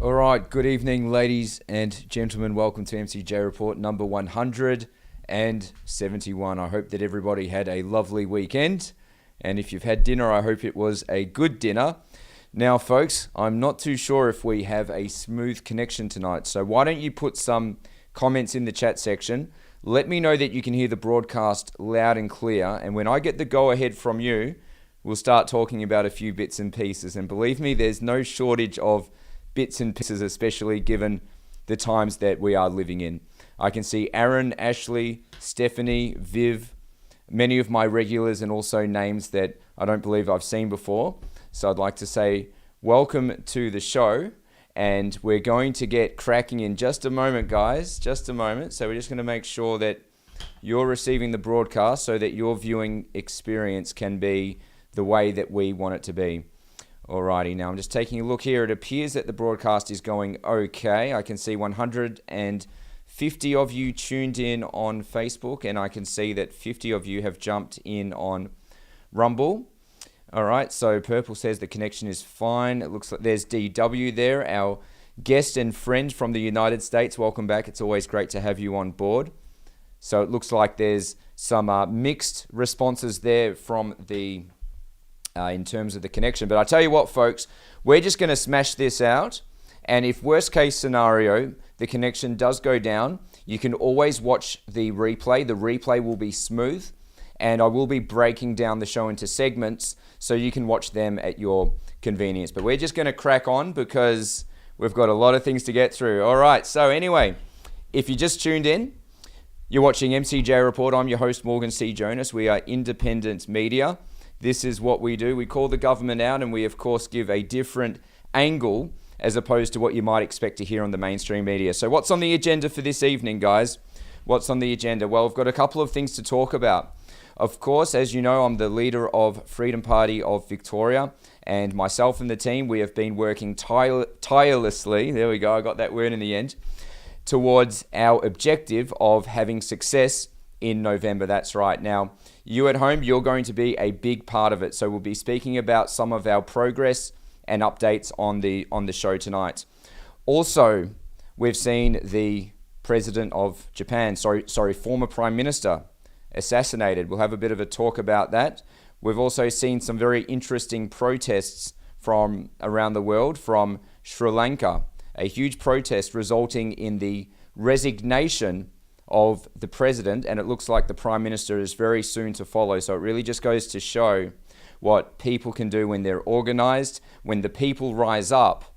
All right, good evening, ladies and gentlemen. Welcome to MCJ Report number 171. I hope that everybody had a lovely weekend. And if you've had dinner, I hope it was a good dinner. Now, folks, I'm not too sure if we have a smooth connection tonight. So why don't you put some comments in the chat section? Let me know that you can hear the broadcast loud and clear. And when I get the go-ahead from you, we'll start talking about a few bits and pieces. And believe me, there's no shortage of bits and pieces, especially given the times that we are living in. I can see Aaron, Ashley, Stephanie, Viv, many of my regulars, and also names that I don't believe I've seen before. So I'd like to say welcome to the show, and we're going to get cracking in just a moment, guys, just a moment. So we're just going to make sure that you're receiving the broadcast so that your viewing experience can be the way that we want it to be. Alrighty, now I'm just taking a look here. It appears that the broadcast is going okay. I can see 150 of you tuned in on Facebook, and I can see that 50 of you have jumped in on Rumble. Alright, so Purple says the connection is fine. It looks like there's DW there, our guest and friend from the United States. Welcome back. It's always great to have you on board. So it looks like there's some mixed responses there from the in terms of the connection. But I tell you what, folks, we're just going to smash this out. And if worst case scenario, the connection does go down, you can always watch the replay. The replay will be smooth, and I will be breaking down the show into segments so you can watch them at your convenience. But we're just going to crack on because we've got a lot of things to get through. All right, so anyway, if you just tuned in, you're watching MCJ Report. I'm your host, Morgan C. Jonas. We are independent media. This is what we do. We call the government out, and we, of course, give a different angle as opposed to what you might expect to hear on the mainstream media. So what's on the agenda for this evening, guys? What's on the agenda? Well, we've got a couple of things to talk about. Of course, as you know, I'm the leader of Freedom Party of Victoria, and myself and the team, we have been working tirelessly, there we go, I got that word in the end, towards our objective of having success in November. That's right. Now, you at home, you're going to be a big part of it. So we'll be speaking about some of our progress and updates on the show tonight. Also, we've seen the president of Japan, former prime minister, assassinated. We'll have a bit of a talk about that. We've also seen some very interesting protests from around the world, from Sri Lanka, a huge protest resulting in the resignation of the president, and it looks like the prime minister is very soon to follow. So it really just goes to show what people can do when they're organized. When the people rise up,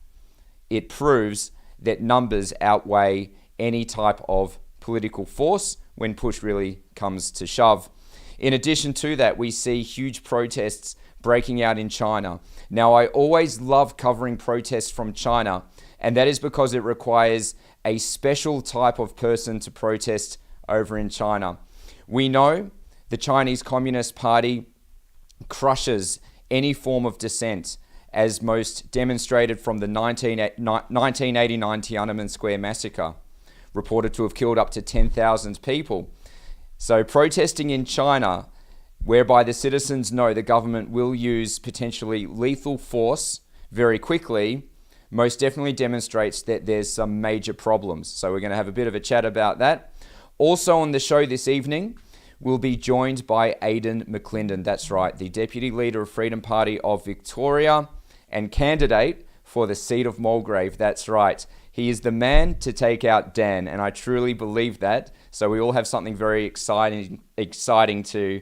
it proves that numbers outweigh any type of political force when push really comes to shove. In addition to that, we see huge protests breaking out in China. Now, I always love covering protests from China, and that is because it requires a special type of person to protest over in China. We know the Chinese Communist Party crushes any form of dissent, as most demonstrated from the 1989 Tiananmen Square massacre, reported to have killed up to 10,000 people. So protesting in China, whereby the citizens know the government will use potentially lethal force very quickly, most definitely demonstrates that there's some major problems. So we're going to have a bit of a chat about that. Also on the show this evening, we'll be joined by Aidan McLindon. That's right, the Deputy Leader of Freedom Party of Victoria and candidate for the seat of Mulgrave. That's right. He is the man to take out Dan, and I truly believe that. So we all have something very exciting to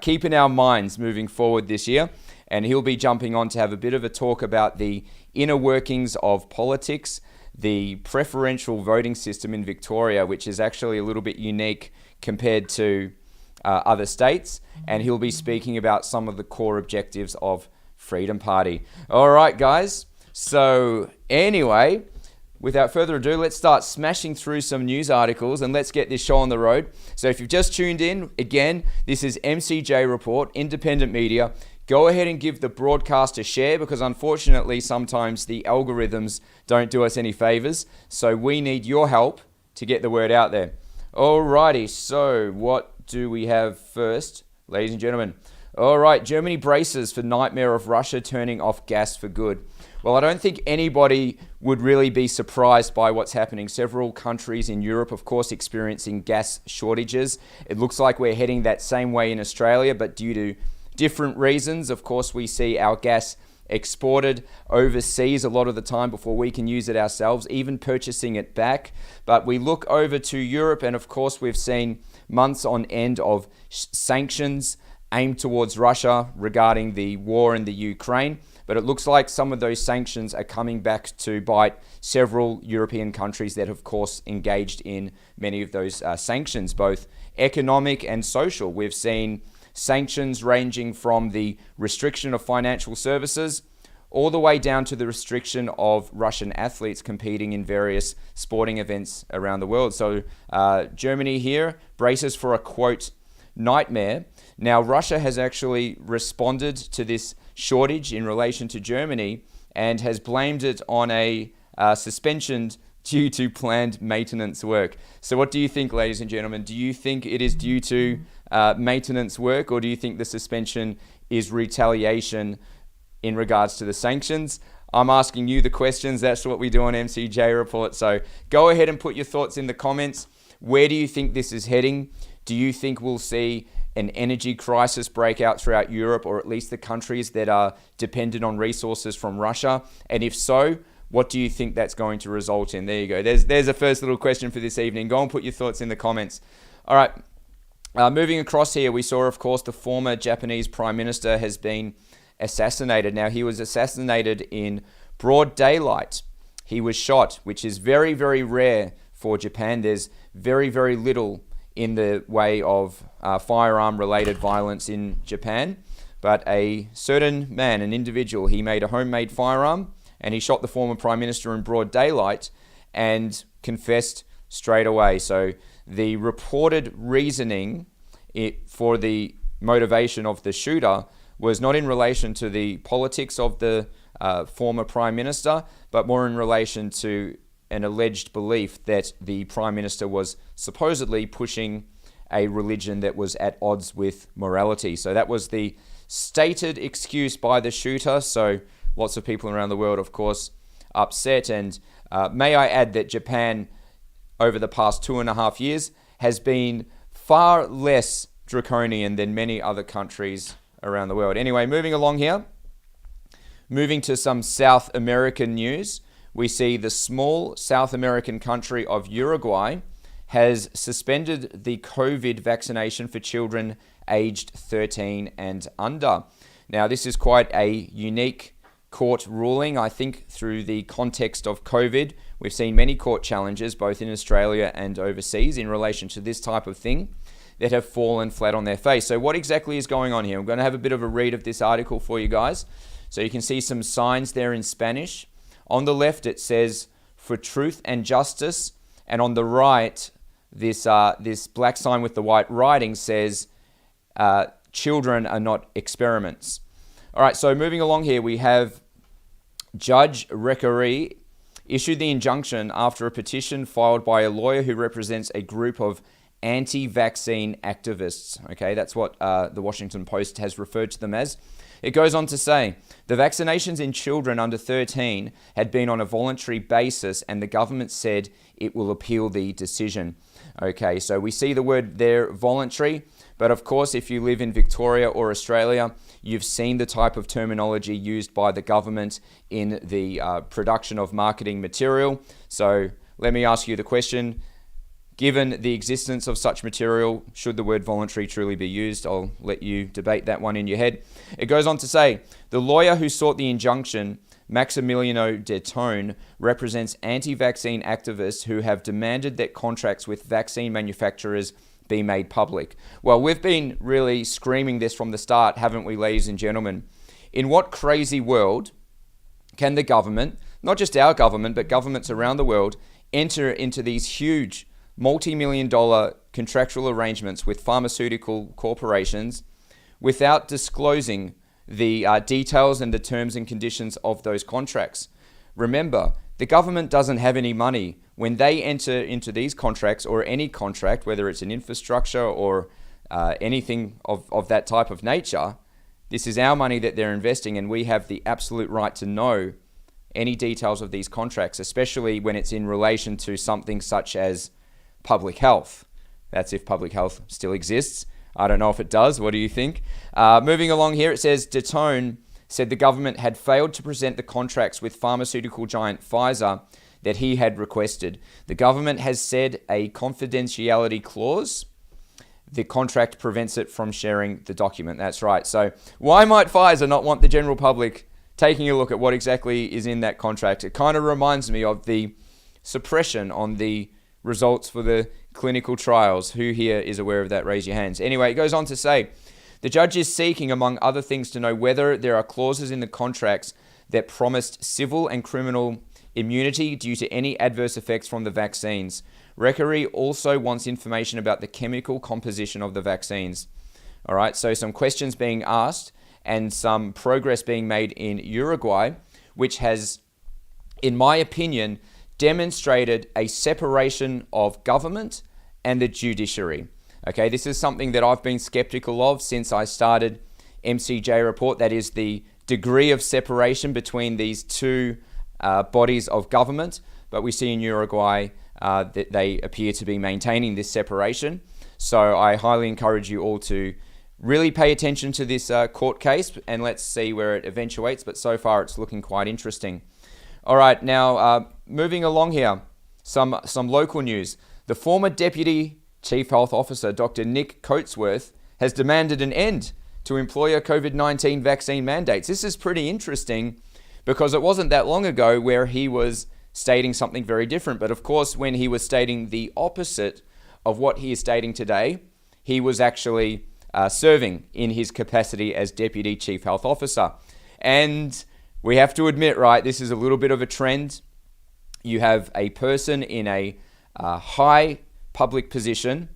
keep in our minds moving forward this year. And he'll be jumping on to have a bit of a talk about the inner workings of politics, the preferential voting system in Victoria, which is actually a little bit unique compared to other states. And he'll be speaking about some of the core objectives of Freedom Party. All right, guys. So anyway, without further ado, let's start smashing through some news articles and let's get this show on the road. So if you've just tuned in, again, this is MCJ Report, independent media. Go ahead and give the broadcast a share, because unfortunately sometimes the algorithms don't do us any favors. So we need your help to get the word out there. Alrighty, so what do we have first, ladies and gentlemen? All right, Germany braces for nightmare of Russia turning off gas for good. Well, I don't think anybody would really be surprised by what's happening. Several countries in Europe, of course, experiencing gas shortages. It looks like we're heading that same way in Australia, but due to different reasons. Of course, we see our gas exported overseas a lot of the time before we can use it ourselves, even purchasing it back. But we look over to Europe, and of course, we've seen months on end of sanctions aimed towards Russia regarding the war in the Ukraine. But it looks like some of those sanctions are coming back to bite several European countries that, of course, engaged in many of those sanctions, both economic and social. We've seen sanctions ranging from the restriction of financial services all the way down to the restriction of Russian athletes competing in various sporting events around the world. So Germany here braces for a, quote, nightmare. Now, Russia has actually responded to this shortage in relation to Germany and has blamed it on a suspension due to planned maintenance work. So what do you think, ladies and gentlemen? Do you think it is due to maintenance work, or do you think the suspension is retaliation in regards to the sanctions? I'm asking you the questions. That's what we do on MCJ Report. So go ahead and put your thoughts in the comments. Where do you think this is heading? Do you think we'll see an energy crisis break out throughout Europe, or at least the countries that are dependent on resources from Russia? And if so, what do you think that's going to result in? There you go. There's a first little question for this evening. Go and put your thoughts in the comments. All right. Moving across here, we saw, of course, the former Japanese Prime Minister has been assassinated. Now, he was assassinated in broad daylight. He was shot, which is very, very rare for Japan. There's very, very little in the way of firearm-related violence in Japan. But a certain man, an individual, he made a homemade firearm and he shot the former Prime Minister in broad daylight and confessed straight away. So the reported reasoning for the motivation of the shooter was not in relation to the politics of the former Prime Minister, but more in relation to an alleged belief that the Prime Minister was supposedly pushing a religion that was at odds with morality. So that was the stated excuse by the shooter. So lots of people around the world, of course, upset. And may I add that Japan, over the past 2.5 years, has been far less draconian than many other countries around the world. Anyway, moving along here. Moving to some South American news, we see the small South American country of Uruguay has suspended the COVID vaccination for children aged 13 and under. Now, this is quite a unique court ruling. I think through the context of COVID, we've seen many court challenges, both in Australia and overseas, in relation to this type of thing, that have fallen flat on their face. So what exactly is going on here? I'm going to have a bit of a read of this article for you guys. So you can see some signs there in Spanish. On the left, it says, "For truth and justice." And on the right, this black sign with the white writing says, "Children are not experiments." All right, so moving along here, we have Judge Recarey issued the injunction after a petition filed by a lawyer who represents a group of anti-vaccine activists. Okay, that's what the Washington Post has referred to them as. It goes on to say, the vaccinations in children under 13 had been on a voluntary basis, and the government said it will appeal the decision. Okay, so we see the word there, voluntary, but of course, if you live in Victoria or Australia, you've seen the type of terminology used by the government in the production of marketing material. So let me ask you the question. Given the existence of such material, should the word voluntary truly be used? I'll let you debate that one in your head. It goes on to say, the lawyer who sought the injunction, Maximiliano de Tone, represents anti-vaccine activists who have demanded that contracts with vaccine manufacturers be made public. Well, we've been really screaming this from the start, haven't we, ladies and gentlemen? In what crazy world can the government, not just our government, but governments around the world, enter into these huge multi-million-dollar contractual arrangements with pharmaceutical corporations without disclosing the details and the terms and conditions of those contracts? Remember, the government doesn't have any money. When they enter into these contracts, or any contract, whether it's an infrastructure or anything of that type of nature, this is our money that they're investing, and we have the absolute right to know any details of these contracts, especially when it's in relation to something such as public health. That's if public health still exists. I don't know if it does. What do you think? Moving along here, it says, de Tone said the government had failed to present the contracts with pharmaceutical giant Pfizer that he had requested. The government has said a confidentiality clause. The contract prevents it from sharing the document. That's right. So why might Pfizer not want the general public taking a look at what exactly is in that contract? It kind of reminds me of the suppression on the results for the clinical trials. Who here is aware of that? Raise your hands. Anyway, it goes on to say, the judge is seeking, among other things, to know whether there are clauses in the contracts that promised civil and criminal immunity due to any adverse effects from the vaccines. Recarey also wants information about the chemical composition of the vaccines. All right, so some questions being asked and some progress being made in Uruguay, which has, in my opinion, demonstrated a separation of government and the judiciary. Okay, this is something that I've been skeptical of since I started MCJ Report. That is the degree of separation between these two bodies of government. But we see in Uruguay that they appear to be maintaining this separation. So I highly encourage you all to really pay attention to this court case, and let's see where it eventuates. But so far, it's looking quite interesting. All right, now moving along here, some local news. The former Deputy Chief Health Officer, Dr. Nick Coatsworth, has demanded an end to employer COVID-19 vaccine mandates. This is pretty interesting because it wasn't that long ago where he was stating something very different. But of course, when he was stating the opposite of what he is stating today, he was actually serving in his capacity as Deputy Chief Health Officer. And we have to admit, right, this is a little bit of a trend. You have a person in a high public position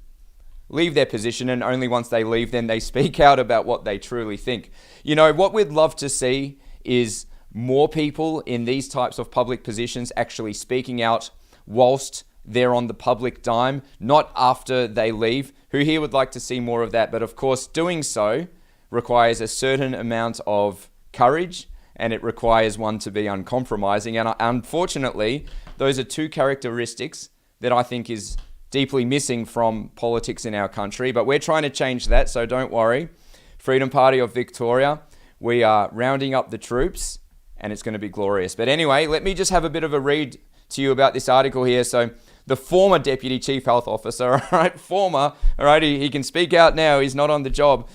leave their position, and only once they leave, then they speak out about what they truly think. You know, what we'd love to see is more people in these types of public positions actually speaking out whilst they're on the public dime, not after they leave. Who here would like to see more of that? But of course, doing so requires a certain amount of courage and it requires one to be uncompromising. And unfortunately, those are two characteristics that I think is deeply missing from politics in our country. But we're trying to change that, so don't worry. Freedom Party of Victoria, we are rounding up the troops, and it's going to be glorious. But anyway, let me just have a bit of a read to you about this article here. So the former Deputy Chief Health Officer, all right, former, all right, he can speak out now, he's not on the job.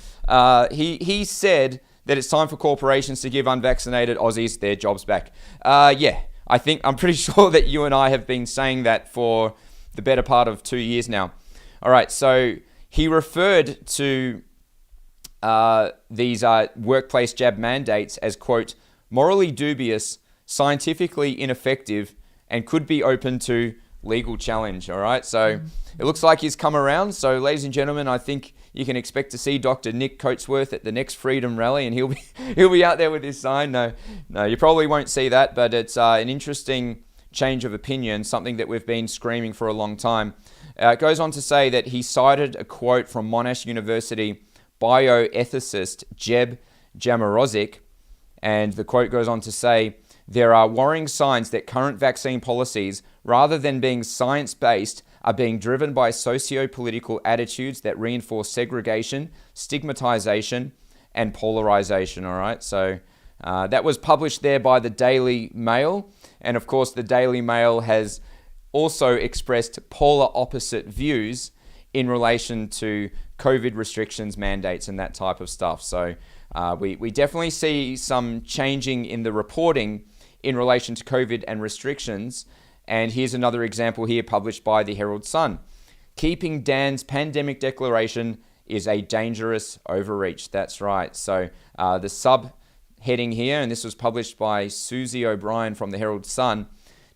He said that it's time for corporations to give unvaccinated Aussies their jobs back. I'm pretty sure that you and I have been saying that for the better part of 2 years now. All right, so he referred to these workplace jab mandates as, quote, morally dubious, scientifically ineffective, and could be open to legal challenge. All right, so it looks like he's come around. So ladies and gentlemen, I think you can expect to see Dr. Nick Coatsworth at the next Freedom Rally, and he'll be out there with his sign. No, you probably won't see that, but it's an interesting change of opinion, something that we've been screaming for a long time. It goes on to say that he cited a quote from Monash University bioethicist Jeb Jamarozic, and the quote goes on to say, there are worrying signs that current vaccine policies, rather than being science-based, are being driven by socio-political attitudes that reinforce segregation, stigmatization, and polarization. All right, so that was published there by the Daily Mail. And of course, the Daily Mail has also expressed polar opposite views in relation to COVID restrictions, mandates, and that type of stuff. So we definitely see some changing in the reporting in relation to COVID and restrictions. And here's another example here published by the Herald Sun. Keeping Dan's pandemic declaration is a dangerous overreach. That's right. So the subheading here, and this was published by Susie O'Brien from the Herald Sun,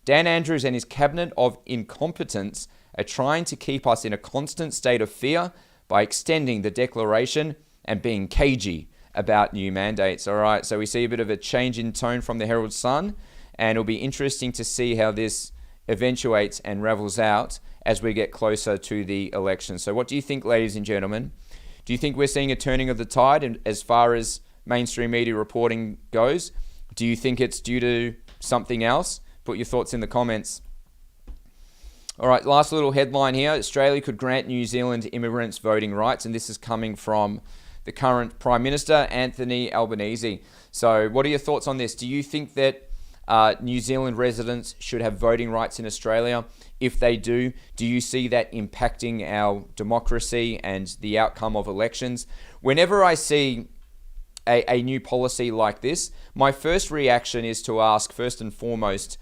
Dan Andrews and his cabinet of incompetence are trying to keep us in a constant state of fear by extending the declaration and being cagey about new mandates. All right, so we see a bit of a change in tone from the Herald Sun, and it'll be interesting to see how this eventuates and ravels out as we get closer to the election. So what do you think, ladies and gentlemen? Do you think we're seeing a turning of the tide as far as mainstream media reporting goes? Do you think it's due to something else? Put your thoughts in the comments. All right, last little headline here. Australia could grant New Zealand immigrants voting rights, and this is coming from the current Prime Minister, Anthony Albanese. So what are your thoughts on this? Do you think that New Zealand residents should have voting rights in Australia? If they do you see that impacting our democracy and the outcome of elections? Whenever I see a new policy like this, my first reaction is to ask, first and foremost,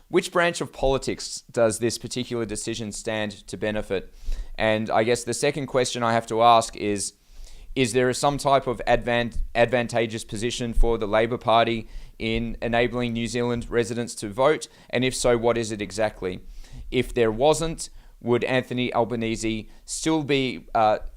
which branch of politics does this particular decision stand to benefit? And I guess the second question I have to ask is there some type of advantageous position for the Labor Party in enabling New Zealand residents to vote? And if so, what is it exactly? If there wasn't, would Anthony Albanese still be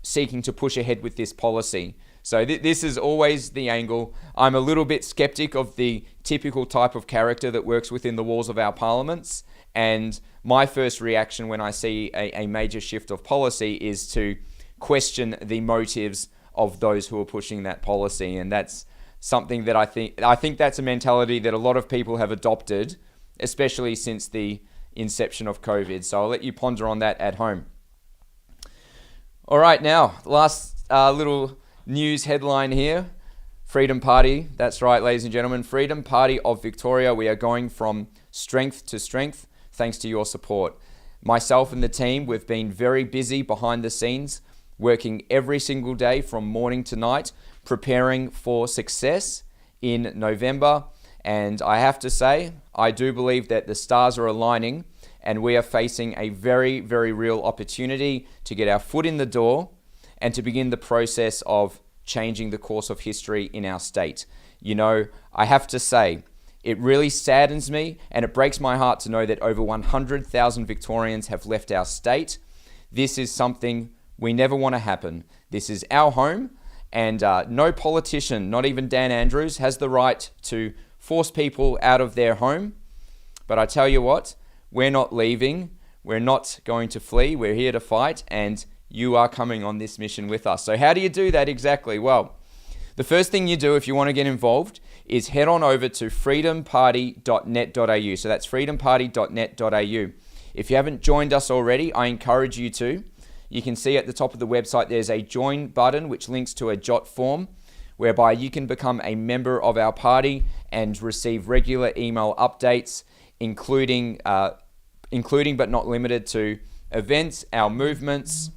seeking to push ahead with this policy? So this is always the angle. I'm a little bit skeptic of the typical type of character that works within the walls of our parliaments. And my first reaction when I see a major shift of policy is to question the motives of those who are pushing that policy. And that's something that I think that's a mentality that a lot of people have adopted, especially since the inception of COVID. So I'll let you ponder on that at home. All right, now, last little news headline here. Freedom Party, that's right, ladies and gentlemen, Freedom Party of Victoria. We are going from strength to strength thanks to your support. Myself and the team, we've been very busy behind the scenes, working every single day from morning to night, preparing for success in November. And I have to say, I do believe that the stars are aligning and we are facing a very, very real opportunity to get our foot in the door and to begin the process of changing the course of history in our state. You know, I have to say, it really saddens me and it breaks my heart to know that over 100,000 Victorians have left our state. This is something we never want to happen. This is our home, and no politician, not even Dan Andrews, has the right to force people out of their home. But I tell you what, we're not leaving. We're not going to flee. We're here to fight, and you are coming on this mission with us. So how do you do that exactly? Well, the first thing you do if you want to get involved is head on over to freedomparty.net.au. So that's freedomparty.net.au. If you haven't joined us already, I encourage you to. You can see at the top of the website there's a join button which links to a jot form whereby you can become a member of our party and receive regular email updates, including but not limited to events, our movements,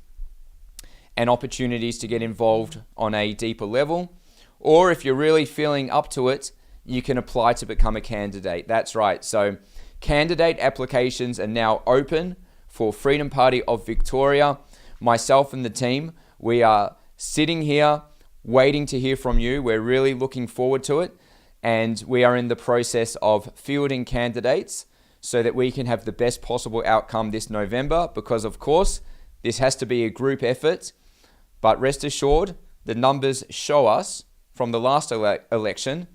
and opportunities to get involved on a deeper level. Or if you're really feeling up to it, you can apply to become a candidate. That's right. So candidate applications are now open for Freedom Party of Victoria. Myself and the team, we are sitting here waiting to hear from you. We're really looking forward to it. And we are in the process of fielding candidates so that we can have the best possible outcome this November, because of course, this has to be a group effort. But rest assured, the numbers show us from the last election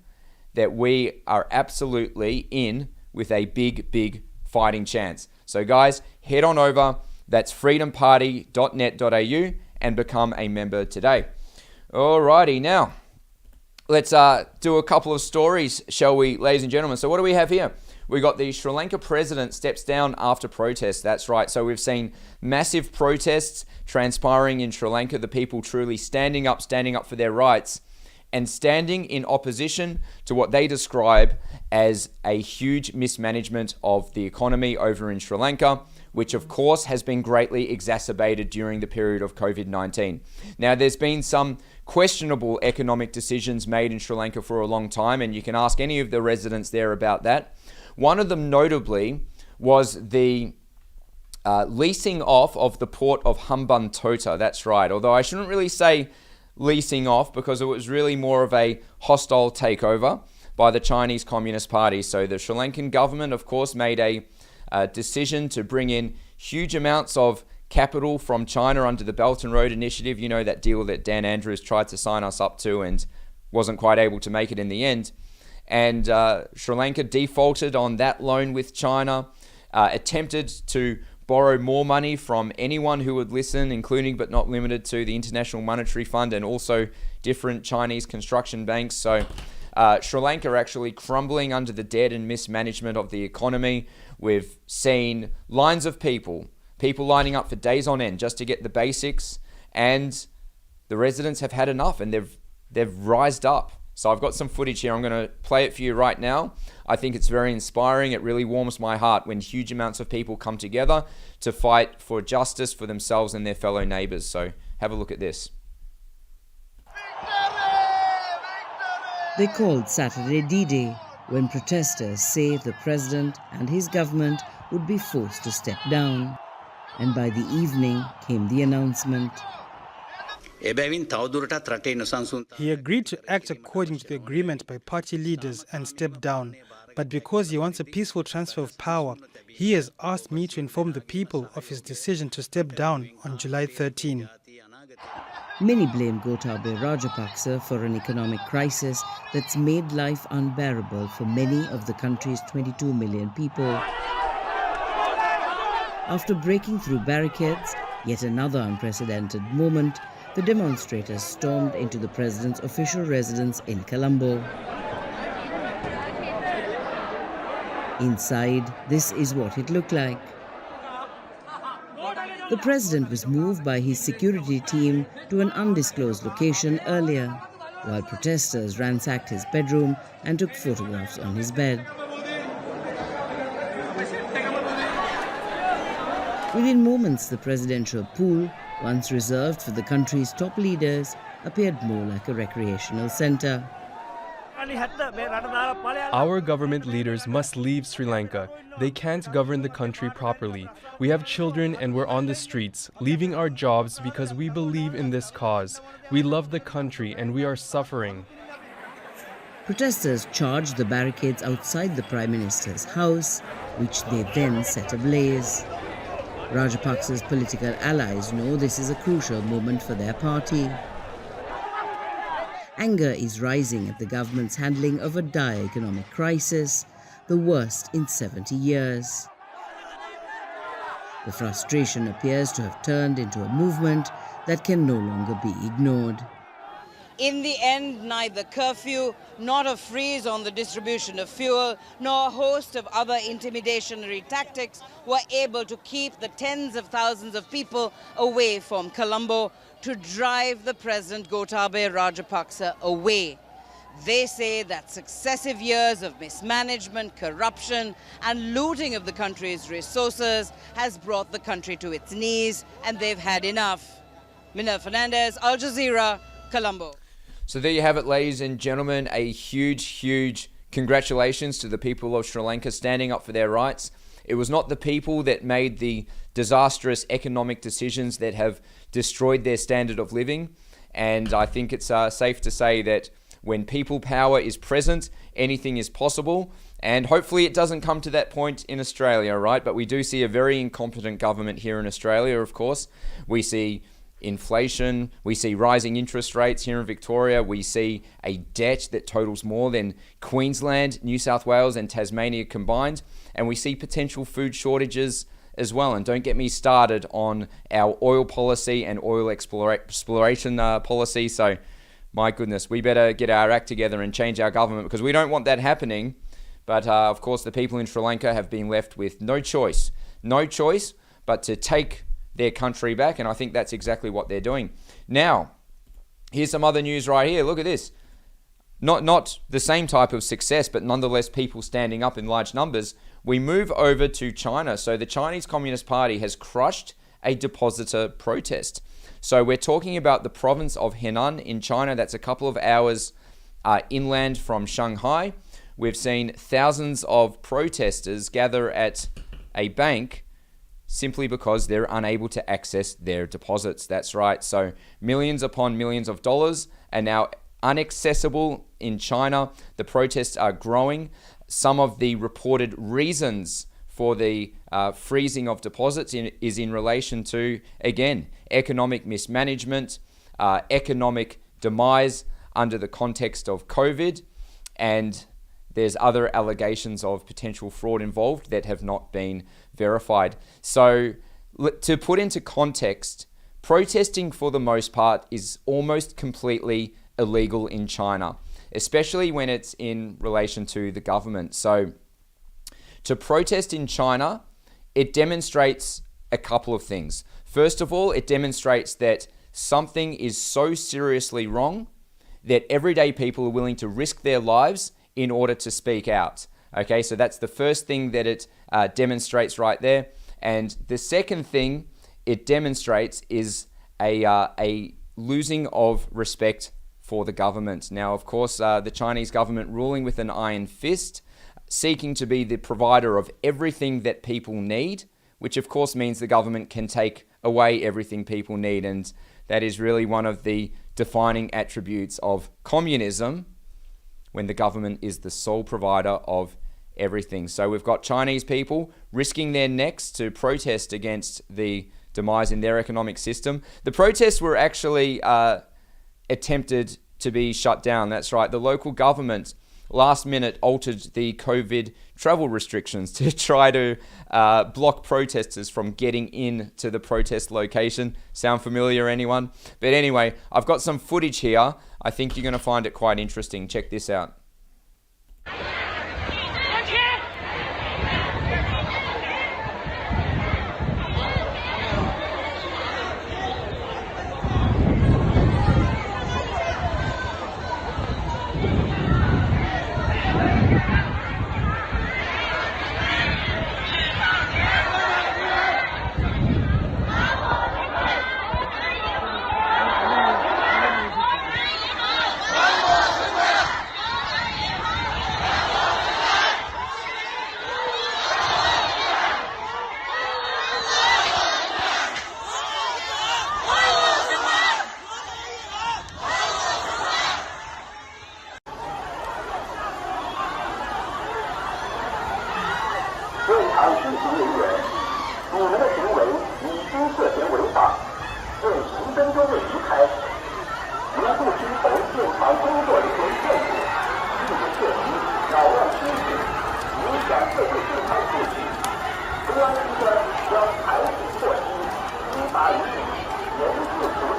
that we are absolutely in with a big fighting chance. So guys, head on over. That's freedomparty.net.au and become a member today. Alrighty, now let's do a couple of stories, shall we, ladies and gentlemen? So what do we have here? We got the Sri Lanka president steps down after protests. That's right. So we've seen massive protests transpiring in Sri Lanka, the people truly standing up for their rights and standing in opposition to what they describe as a huge mismanagement of the economy over in Sri Lanka, which of course has been greatly exacerbated during the period of COVID-19. Now, there's been some questionable economic decisions made in Sri Lanka for a long time, and you can ask any of the residents there about that. One of them notably was the leasing off of the port of Hambantota. That's right. Although I shouldn't really say leasing off, because it was really more of a hostile takeover by the Chinese Communist Party. So the Sri Lankan government, of course, made a decision to bring in huge amounts of capital from China under the Belt and Road Initiative. You know, that deal that Dan Andrews tried to sign us up to and wasn't quite able to make it in the end. And Sri Lanka defaulted on that loan with China, attempted to borrow more money from anyone who would listen, including but not limited to the International Monetary Fund and also different Chinese construction banks. So Sri Lanka are actually crumbling under the debt and mismanagement of the economy. We've seen lines of people lining up for days on end just to get the basics, and the residents have had enough and they've rised up. So I've got some footage here. I'm going to play it for you right now. I think it's very inspiring. It really warms my heart when huge amounts of people come together to fight for justice for themselves and their fellow neighbours. So have a look at this. They called Saturday D-Day, when protesters say the president and his government would be forced to step down. And by the evening came the announcement. He agreed to act according to the agreement by party leaders and step down. But because he wants a peaceful transfer of power, he has asked me to inform the people of his decision to step down on July 13. Many blame Gotabaya Rajapaksa for an economic crisis that's made life unbearable for many of the country's 22 million people. After breaking through barricades, yet another unprecedented moment, the demonstrators stormed into the president's official residence in Colombo. Inside, this is what it looked like. The president was moved by his security team to an undisclosed location earlier, while protesters ransacked his bedroom and took photographs on his bed. Within moments, the presidential pool, once reserved for the country's top leaders, appeared more like a recreational center. Our government leaders must leave Sri Lanka. They can't govern the country properly. We have children and we're on the streets, leaving our jobs because we believe in this cause. We love the country and we are suffering. Protesters charged the barricades outside the Prime Minister's house, which they then set ablaze. Rajapaksa's political allies know this is a crucial moment for their party. Anger is rising at the government's handling of a dire economic crisis, the worst in 70 years. The frustration appears to have turned into a movement that can no longer be ignored. In the end, neither curfew, nor a freeze on the distribution of fuel, nor a host of other intimidationary tactics were able to keep the tens of thousands of people away from Colombo, to drive the President Gotabaya Rajapaksa away. They say that successive years of mismanagement, corruption, and looting of the country's resources has brought the country to its knees, and they've had enough. Mina Fernandez, Al Jazeera, Colombo. So there you have it, ladies and gentlemen. A huge congratulations to the people of Sri Lanka standing up for their rights. It was not the people that made the disastrous economic decisions that have destroyed their standard of living. And I think it's safe to say that when people power is present, anything is possible. And hopefully it doesn't come to that point in Australia, right? But we do see a very incompetent government here in Australia, of course. We see inflation, we see rising interest rates here in Victoria, we see a debt that totals more than Queensland, New South Wales and Tasmania combined, and we see potential food shortages as well. And don't get me started on our oil policy and oil exploration policy. So my goodness, we better get our act together and change our government, because we don't want that happening. But of course the people in Sri Lanka have been left with no choice but to take their country back, and I think that's exactly what they're doing. Now, here's some other news right here. Look at this. Not the same type of success, but nonetheless people standing up in large numbers. We move over to China. So the Chinese Communist Party has crushed a depositor protest. So we're talking about the province of Henan in China. That's a couple of hours inland from Shanghai. We've seen thousands of protesters gather at a bank simply because they're unable to access their deposits. That's right. So millions upon millions of dollars are now inaccessible in China. The protests are growing. Some of the reported reasons for the freezing of deposits is in relation to, again, economic mismanagement, economic demise under the context of COVID, and there's other allegations of potential fraud involved that have not been verified. So to put into context, protesting for the most part is almost completely illegal in China, especially when it's in relation to the government. So to protest in China, it demonstrates a couple of things. First of all, it demonstrates that something is so seriously wrong that everyday people are willing to risk their lives in order to speak out. Okay, so that's the first thing that it demonstrates right there. And the second thing it demonstrates is a losing of respect for the government. Now, of course, the Chinese government ruling with an iron fist, seeking to be the provider of everything that people need, which of course means the government can take away everything people need. And that is really one of the defining attributes of communism, when the government is the sole provider of everything. So we've got Chinese people risking their necks to protest against the demise in their economic system. The protests were actually attempted to be shut down. That's right. The local government last minute altered the COVID travel restrictions to try to block protesters from getting into the protest location. Sound familiar, anyone? But anyway, I've got some footage here. I think you're going to find it quite interesting. Check this out. 严肃处理。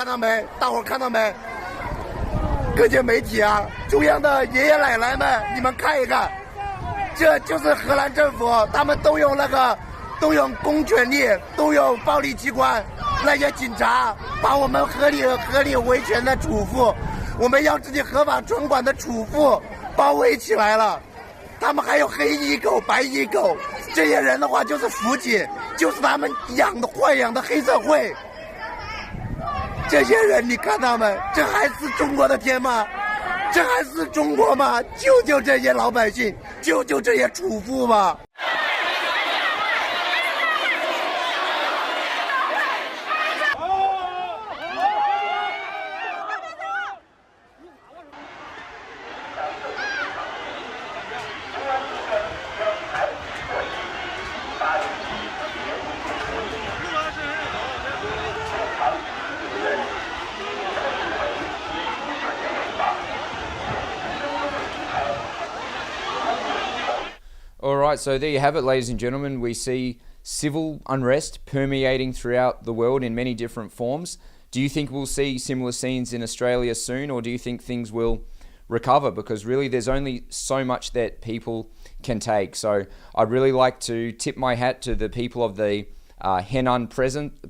到没？大伙看到没？各界媒体啊，中央的爷爷奶奶们，你们看一看，这就是荷兰政府，他们都用公权力，都用暴力机关，那些警察把我们合理维权的主妇，我们要自己合法存款的主妇包围起来了。他们还有黑衣狗、白衣狗，这些人的话就是辅警，就是他们豢养的黑社会。这些人，你看他们，这还是中国的天吗？这还是中国吗？救救这些老百姓，救救这些主妇吧！All right, so there you have it, ladies and gentlemen. We see civil unrest permeating throughout the world in many different forms. Do you think we'll see similar scenes in Australia soon, or do you think things will recover? Because really there's only so much that people can take. So I'd really like to tip my hat to the people of the Henan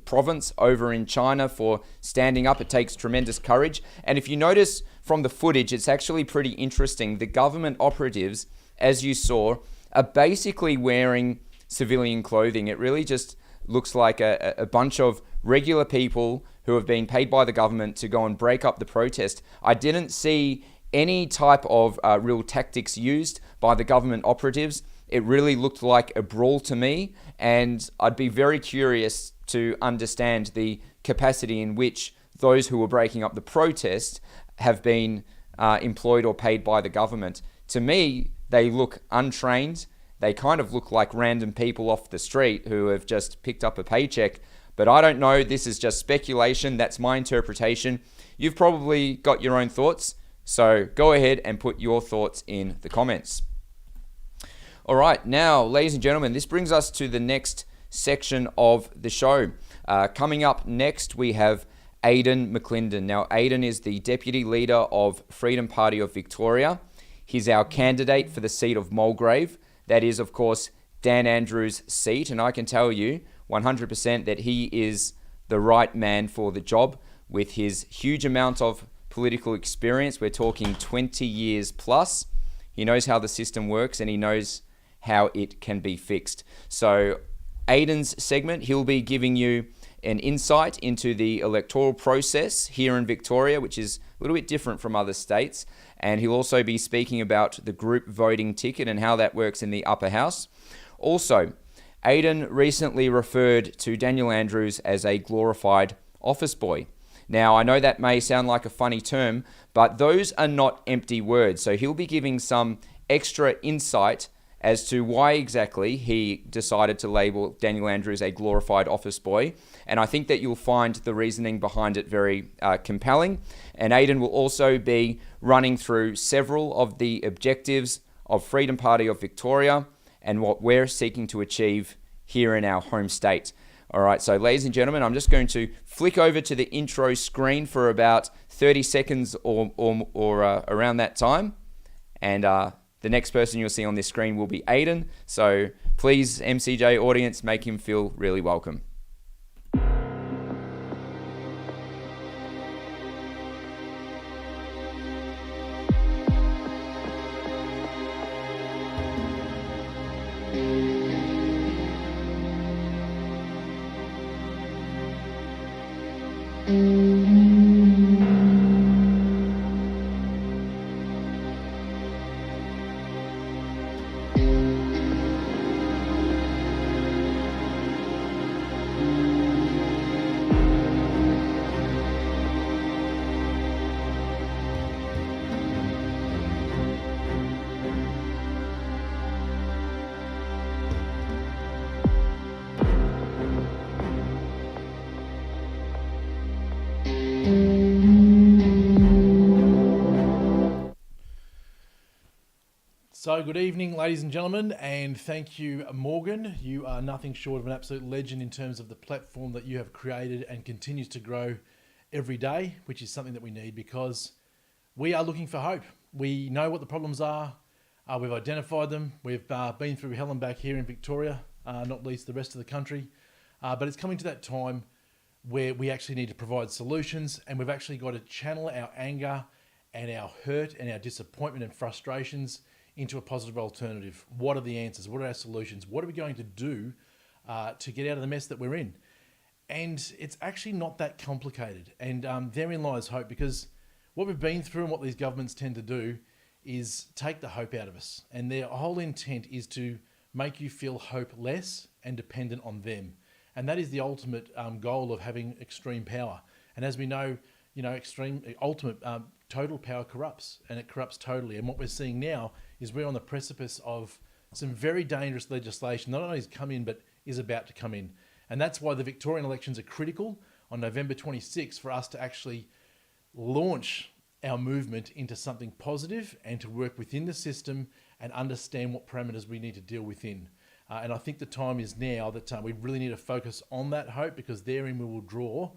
province over in China for standing up. It takes tremendous courage. And if you notice from the footage, it's actually pretty interesting. The government operatives, as you saw, are basically wearing civilian clothing. It really just looks like a bunch of regular people who have been paid by the government to go and break up the protest. I didn't see any type of real tactics used by the government operatives. It really looked like a brawl to me, and I'd be very curious to understand the capacity in which those who were breaking up the protest have been employed or paid by the government. To me, they look untrained. They kind of look like random people off the street who have just picked up a paycheck. But I don't know. This is just speculation. That's my interpretation. You've probably got your own thoughts. So go ahead and put your thoughts in the comments. All right. Now, ladies and gentlemen, this brings us to the next section of the show. Coming up next, we have Aidan McLindon. Now, Aidan is the Deputy Leader of Freedom Party of Victoria. He's our candidate for the seat of Mulgrave. That is, of course, Dan Andrews' seat. And I can tell you 100% that he is the right man for the job with his huge amount of political experience. We're talking 20 years plus. He knows how the system works and he knows how it can be fixed. So Aidan's segment, he'll be giving you an insight into the electoral process here in Victoria, which is a little bit different from other states. And he'll also be speaking about the group voting ticket and how that works in the upper house. Also, Aidan recently referred to Daniel Andrews as a glorified office boy. Now, I know that may sound like a funny term, but those are not empty words. So he'll be giving some extra insight as to why exactly he decided to label Daniel Andrews a glorified office boy. And I think that you'll find the reasoning behind it very compelling. And Aidan will also be running through several of the objectives of Freedom Party of Victoria and what we're seeking to achieve here in our home state. All right, so ladies and gentlemen, I'm just going to flick over to the intro screen for about 30 seconds or around that time. And the next person you'll see on this screen will be Aidan. So please, MCJ audience, make him feel really welcome. So good evening, ladies and gentlemen, and thank you, Morgan. You are nothing short of an absolute legend in terms of the platform that you have created and continues to grow every day, which is something that we need because we are looking for hope. We know what the problems are. We've identified them. We've been through hell and back here in Victoria, not least the rest of the country. But it's coming to that time where we actually need to provide solutions, and we've actually got to channel our anger and our hurt and our disappointment and frustrations into a positive alternative. What are the answers? What are our solutions? What are we going to do to get out of the mess that we're in? And it's actually not that complicated. And therein lies hope, because what we've been through and what these governments tend to do is take the hope out of us. And their whole intent is to make you feel hopeless and dependent on them. And that is the ultimate goal of having extreme power. And as we know, total power corrupts, and it corrupts totally. And what we're seeing now is we're on the precipice of some very dangerous legislation, not only has come in, but is about to come in. And that's why the Victorian elections are critical on November 26 for us to actually launch our movement into something positive and to work within the system and understand what parameters we need to deal within. And I think the time is now that we really need to focus on that hope, because therein we will draw.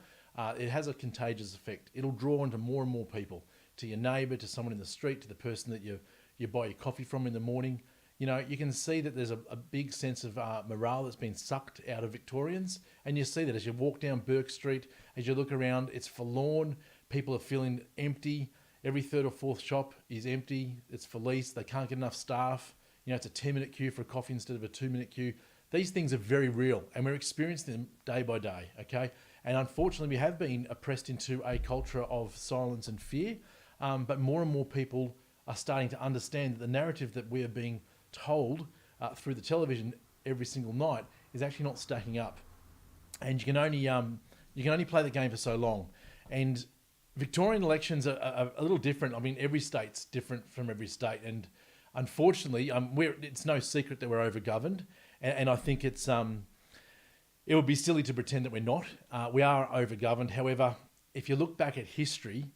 It has a contagious effect. It'll draw into more and more people, to your neighbour, to someone in the street, to the person that you buy your coffee from in the morning. You know, you can see that there's a big sense of morale that's been sucked out of Victorians. And you see that as you walk down Burke Street, as you look around, it's forlorn. People are feeling empty. Every third or fourth shop is empty. It's for lease. They can't get enough staff. You know, it's a 10-minute queue for a coffee instead of a 2-minute queue. These things are very real, and we're experiencing them day by day, okay? And unfortunately, we have been oppressed into a culture of silence and fear, but more and more people are starting to understand that the narrative that we are being told through the television every single night is actually not stacking up. And you can only play the game for so long. And Victorian elections are a little different. I mean, every state's different from every state, and unfortunately, it's no secret that we're overgoverned, and I think it would be silly to pretend that we're not. We are overgoverned. However, if you look back at history,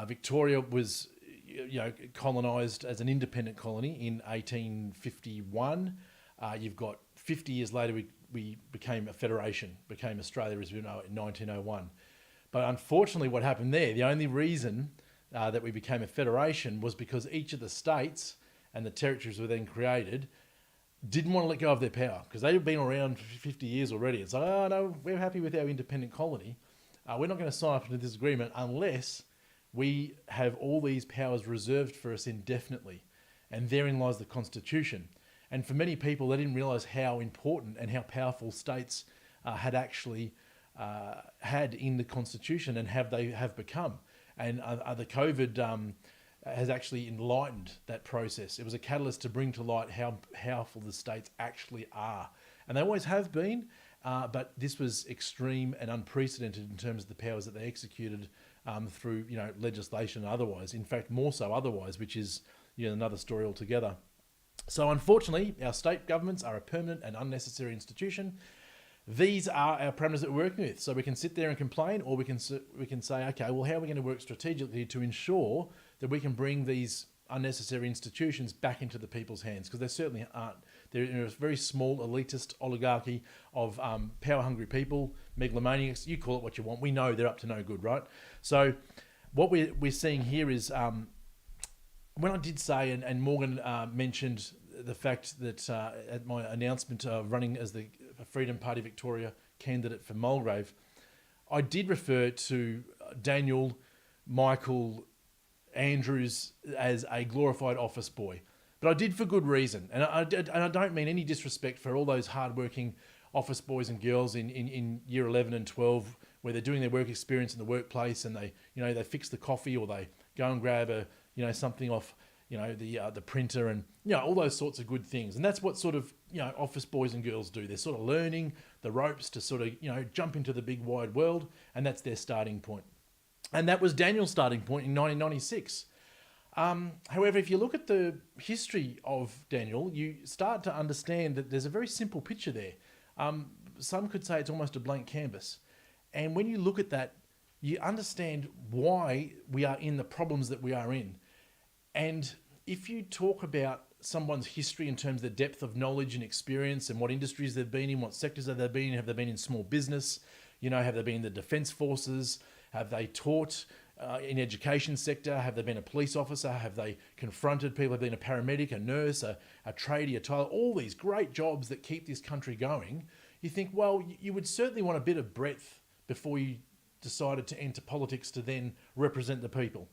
Victoria was colonised as an independent colony in 1851. You've got 50 years later, we became a federation, became Australia as we know it in 1901. But unfortunately, what happened there, the only reason that we became a federation was because each of the states and the territories were then created didn't want to let go of their power, because they've been around for 50 years already. It's like, oh no, we're happy with our independent colony. We're not going to sign up to this agreement unless we have all these powers reserved for us indefinitely. And therein lies the Constitution. And for many people, they didn't realise how important and how powerful states had actually had in the Constitution, and they have become. And the COVID has actually enlightened that process. It was a catalyst to bring to light how powerful the states actually are. And they always have been, but this was extreme and unprecedented in terms of the powers that they executed through legislation and otherwise. In fact, more so otherwise, which is another story altogether. So unfortunately, our state governments are a permanent and unnecessary institution. These are our parameters that we're working with. So we can sit there and complain, or we can say, okay, well, how are we going to work strategically to ensure that we can bring these unnecessary institutions back into the people's hands? Because they certainly aren't. They're a very small elitist oligarchy of power-hungry people, megalomaniacs. You call it what you want. We know they're up to no good, right? So what we're seeing here is, when I did say, and Morgan mentioned the fact that at my announcement of running as the Freedom Party Victoria candidate for Mulgrave, I did refer to Daniel Michael Andrews as a glorified office boy. But I did for good reason. And I don't mean any disrespect for all those hardworking office boys and girls in year 11 and 12, where they're doing their work experience in the workplace, and they fix the coffee, or they go and grab something off the printer, and all those sorts of good things. And that's what sort of office boys and girls do. They're sort of learning the ropes to sort of jump into the big wide world, and that's their starting point. And that was Daniel's starting point in 1996. However, if you look at the history of Daniel, you start to understand that there's a very simple picture there. Some could say it's almost a blank canvas. And when you look at that, you understand why we are in the problems that we are in. And if you talk about someone's history in terms of the depth of knowledge and experience, and what industries they've been in, what sectors have they been in? Have they been in small business? Have they been in the defence forces? Have they taught in education sector? Have they been a police officer? Have they confronted people? Have they been a paramedic, a nurse, a tradie, a tailor? All these great jobs that keep this country going. You think, well, you would certainly want a bit of breadth before you decided to enter politics to then represent the people.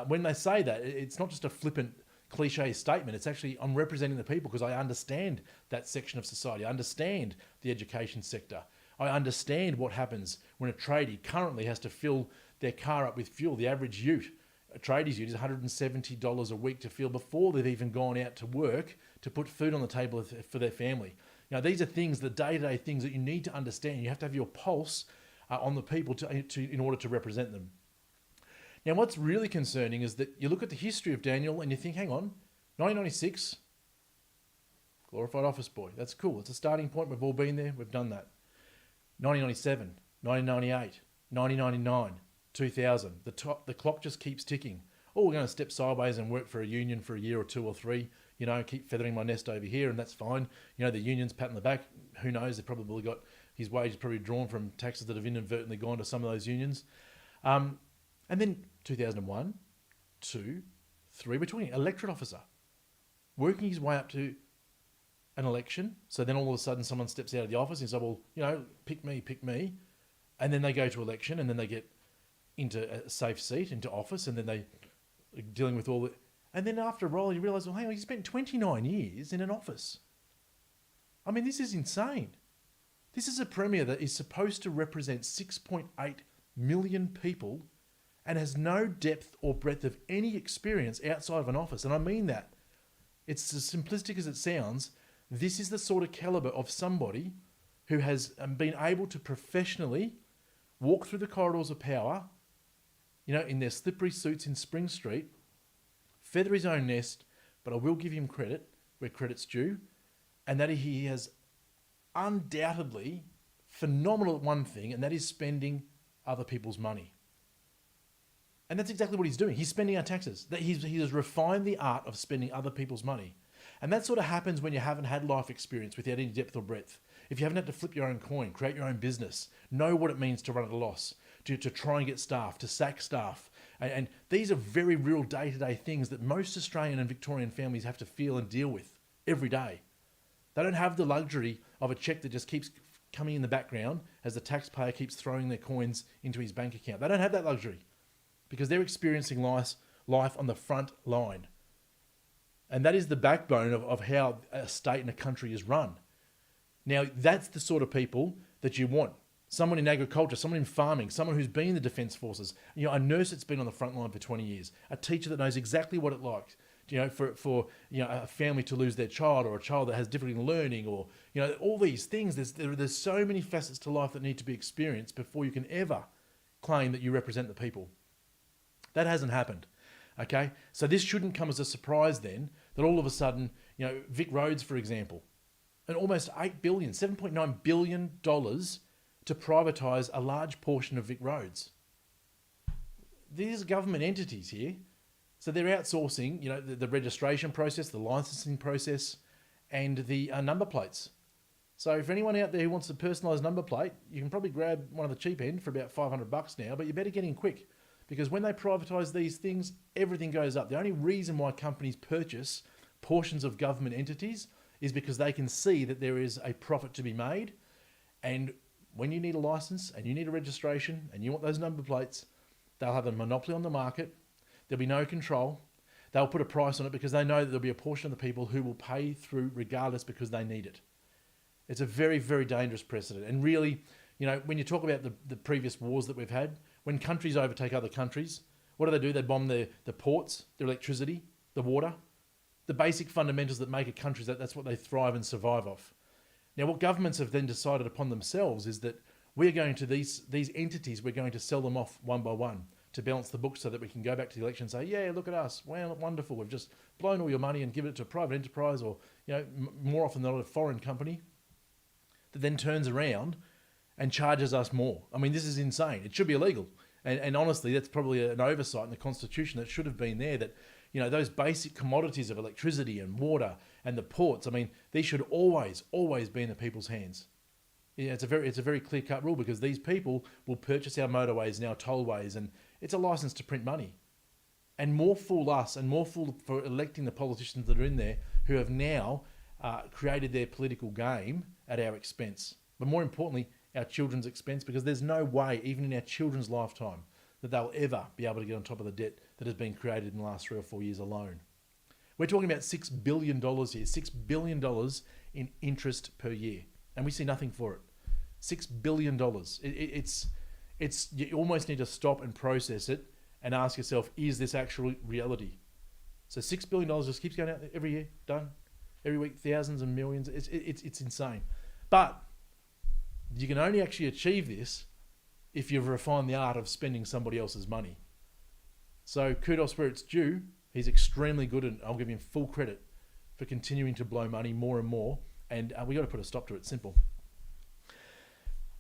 When they say that, it's not just a flippant cliche statement. It's actually, I'm representing the people because I understand that section of society. I understand the education sector. I understand what happens when a tradie currently has to fill their car up with fuel. The average ute, a tradie's ute, is $170 a week to fill before they've even gone out to work to put food on the table for their family. Now, these are things, the day-to-day things that you need to understand. You have to have your pulse on the people in order to represent them. Now, what's really concerning is that you look at the history of Daniel and you think, hang on, 1996, glorified office boy. That's cool. It's a starting point. We've all been there. We've done that. 1997, 1998, 1999, 2000. The clock just keeps ticking. Oh, we're going to step sideways and work for a union for a year or two or three. You know, keep feathering my nest over here, and that's fine. You know, the union's pat on the back. Who knows? They've probably got his wages probably drawn from taxes that have inadvertently gone to some of those unions. And then 2001, 2, 3, we're talking electorate officer. Working his way up to an election. So then all of a sudden someone steps out of the office and says, well, you know, pick me. And then they go to election and then they get into a safe seat, into office, and then they are dealing with all the... And then after a while you realise, well, hang on, you spent 29 years in an office. I mean, this is insane. This is a premier that is supposed to represent 6.8 million people and has no depth or breadth of any experience outside of an office. And I mean that. It's as simplistic as it sounds. This is the sort of calibre of somebody who has been able to professionally walk through the corridors of power, you know, in their slippery suits in Spring Street, feather his own nest, but I will give him credit where credit's due, and that he has undoubtedly phenomenal at one thing, and that is spending other people's money. And that's exactly what he's doing. He's spending our taxes. He has refined the art of spending other people's money. And that sort of happens when you haven't had life experience without any depth or breadth. If you haven't had to flip your own coin, create your own business, know what it means to run at a loss, to try and get staff, to sack staff. And these are very real day-to-day things that most Australian and Victorian families have to feel and deal with every day. They don't have the luxury of a cheque that just keeps coming in the background as the taxpayer keeps throwing their coins into his bank account. They don't have that luxury because they're experiencing life on the front line. And that is the backbone of how a state and a country is run. Now, that's the sort of people that you want. Someone in agriculture, someone in farming, someone who's been in the Defence Forces, you know, a nurse that's been on the front line for 20 years, a teacher that knows exactly what it likes, you know, for you know, a family to lose their child, or a child that has difficulty in learning, or, you know, all these things. There's so many facets to life that need to be experienced before you can ever claim that you represent the people. That hasn't happened. Okay, so this shouldn't come as a surprise then that all of a sudden, you know, Vic Roads, for example, and almost $7.9 billion to privatise a large portion of Vic Roads. These are government entities here, so they're outsourcing, you know, the registration process, the licensing process, and the number plates. So for anyone out there who wants a personalised number plate, you can probably grab one of the cheap end for about $500 now, but you better get in quick. Because when they privatise these things, everything goes up. The only reason why companies purchase portions of government entities is because they can see that there is a profit to be made. And when you need a licence and you need a registration and you want those number plates, they'll have a monopoly on the market. There'll be no control. They'll put a price on it because they know that there'll be a portion of the people who will pay through regardless because they need it. It's a very, very dangerous precedent. And really, you know, when you talk about the previous wars that we've had, when countries overtake other countries, what do? They bomb the ports, their electricity, the water, the basic fundamentals that make a country, that's what they thrive and survive off. Now, what governments have then decided upon themselves is that we're going to these entities, we're going to sell them off one by one to balance the books so that we can go back to the election and say, yeah, look at us, wow, wonderful, we've just blown all your money and given it to a private enterprise, or, you know, more often than not, a foreign company that then turns around and charges us more. I mean, this is insane. It should be illegal. And honestly, that's probably an oversight in the Constitution that should have been there, that, you know, those basic commodities of electricity and water and the ports, I mean, these should always be in the people's hands. Yeah, it's a very clear-cut rule because these people will purchase our motorways and our tollways, and it's a license to print money. And more fool us and more fool for electing the politicians that are in there who have now created their political game at our expense. But more importantly, our children's expense, because there's no way, even in our children's lifetime, that they'll ever be able to get on top of the debt that has been created in the last 3 or 4 years alone. We're talking about $6 billion here, $6 billion in interest per year, and we see nothing for it. $6 billion. You almost need to stop and process it and ask yourself, is this actual reality? So $6 billion just keeps going out there every year, done. Every week, thousands and millions. It's insane. But you can only actually achieve this if you've refined the art of spending somebody else's money. So kudos where it's due. He's extremely good, and I'll give him full credit for continuing to blow money more and more. And we got to put a stop to it. Simple.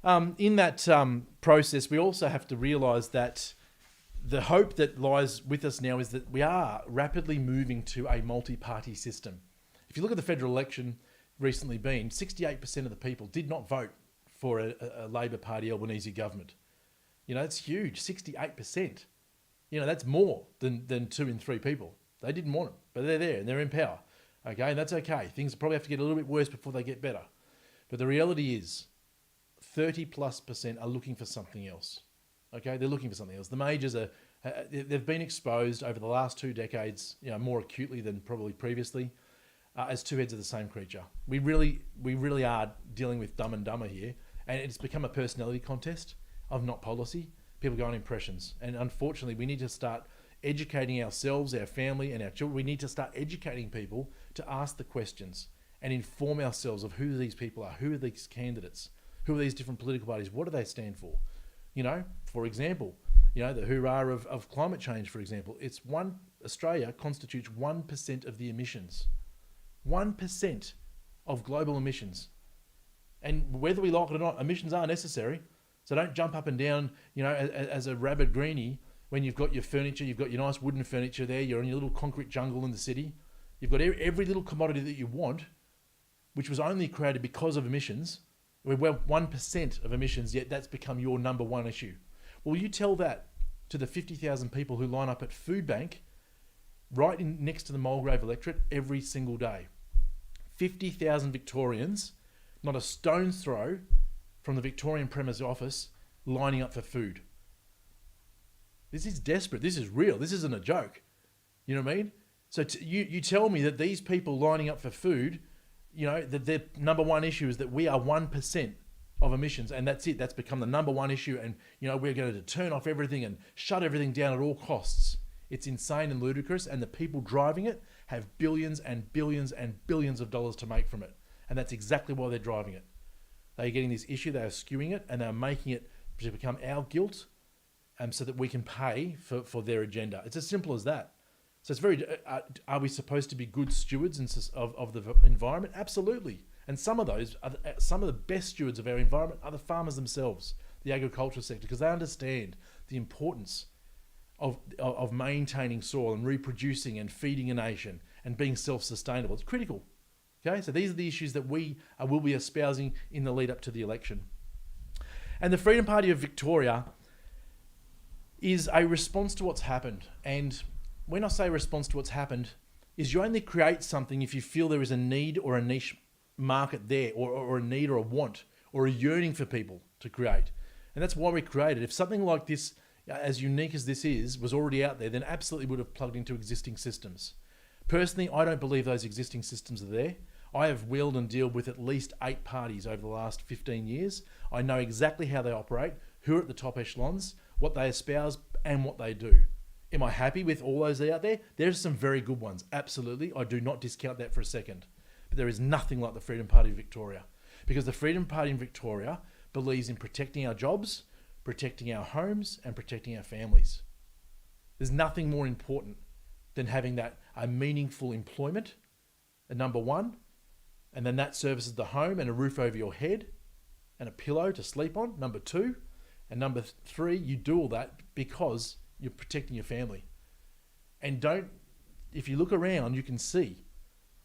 In that process, we also have to realise that the hope that lies with us now is that we are rapidly moving to a multi-party system. If you look at the federal election recently been, 68% of the people did not vote for a Labor Party Albanese government. You know, it's huge, 68%. You know, that's more than 2 in 3 people. They didn't want them, but they're there and they're in power. Okay, and that's okay. Things probably have to get a little bit worse before they get better. But the reality is 30+% are looking for something else. Okay, they're looking for something else. The majors they've been exposed over the last 2 decades, you know, more acutely than probably previously, as two heads of the same creature. We really are dealing with Dumb and Dumber here, and it's become a personality contest of not policy. People go on impressions, and unfortunately, we need to start educating ourselves, our family, and our children. We need to start educating people to ask the questions and inform ourselves of who these people are, who are these candidates, who are these different political parties, what do they stand for? You know, for example, you know, the hoorah of climate change, for example. Australia constitutes 1% of the emissions. 1% of global emissions. And whether we like it or not, emissions are necessary. So don't jump up and down, you know, as a rabid greenie when you've got your furniture, you've got your nice wooden furniture there, you're in your little concrete jungle in the city. You've got every little commodity that you want, which was only created because of emissions. We're 1% of emissions, yet that's become your number one issue. Well, you tell that to the 50,000 people who line up at Food Bank right next to the Mulgrave electorate every single day. 50,000 Victorians, not a stone's throw from the Victorian Premier's office, lining up for food. This is desperate. This is real. This isn't a joke. You know what I mean? So you tell me that these people lining up for food, you know, that their number one issue is that we are 1% of emissions, and that's it. That's become the number one issue, and, you know, we're going to turn off everything and shut everything down at all costs. It's insane and ludicrous, and the people driving it have billions and billions and billions of dollars to make from it. And that's exactly why they're driving it. They're getting this issue, they're skewing it, and they're making it to become our guilt, so that we can pay for their agenda. It's as simple as that. So it's very, are we supposed to be good stewards of the environment? Absolutely. And some of the best stewards of our environment are the farmers themselves, the agriculture sector, because they understand the importance of maintaining soil and reproducing and feeding a nation and being self-sustainable. It's critical. Okay, so these are the issues that we will be espousing in the lead up to the election. And the Freedom Party of Victoria is a response to what's happened. And when I say response to what's happened, is you only create something if you feel there is a need or a niche market there, or a need or a want or a yearning for people to create. And that's why we created. If something like this, as unique as this is, was already out there, then absolutely would have plugged into existing systems. Personally, I don't believe those existing systems are there. I have wheeled and dealt with at least 8 parties over the last 15 years. I know exactly how they operate, who are at the top echelons, what they espouse, and what they do. Am I happy with all those out there? There's some very good ones, absolutely. I do not discount that for a second. But there is nothing like the Freedom Party of Victoria. Because the Freedom Party in Victoria believes in protecting our jobs, protecting our homes, and protecting our families. There's nothing more important than having a meaningful employment, number one, and then that services the home and a roof over your head and a pillow to sleep on, number 2. And number 3, you do all that because you're protecting your family. And if you look around, you can see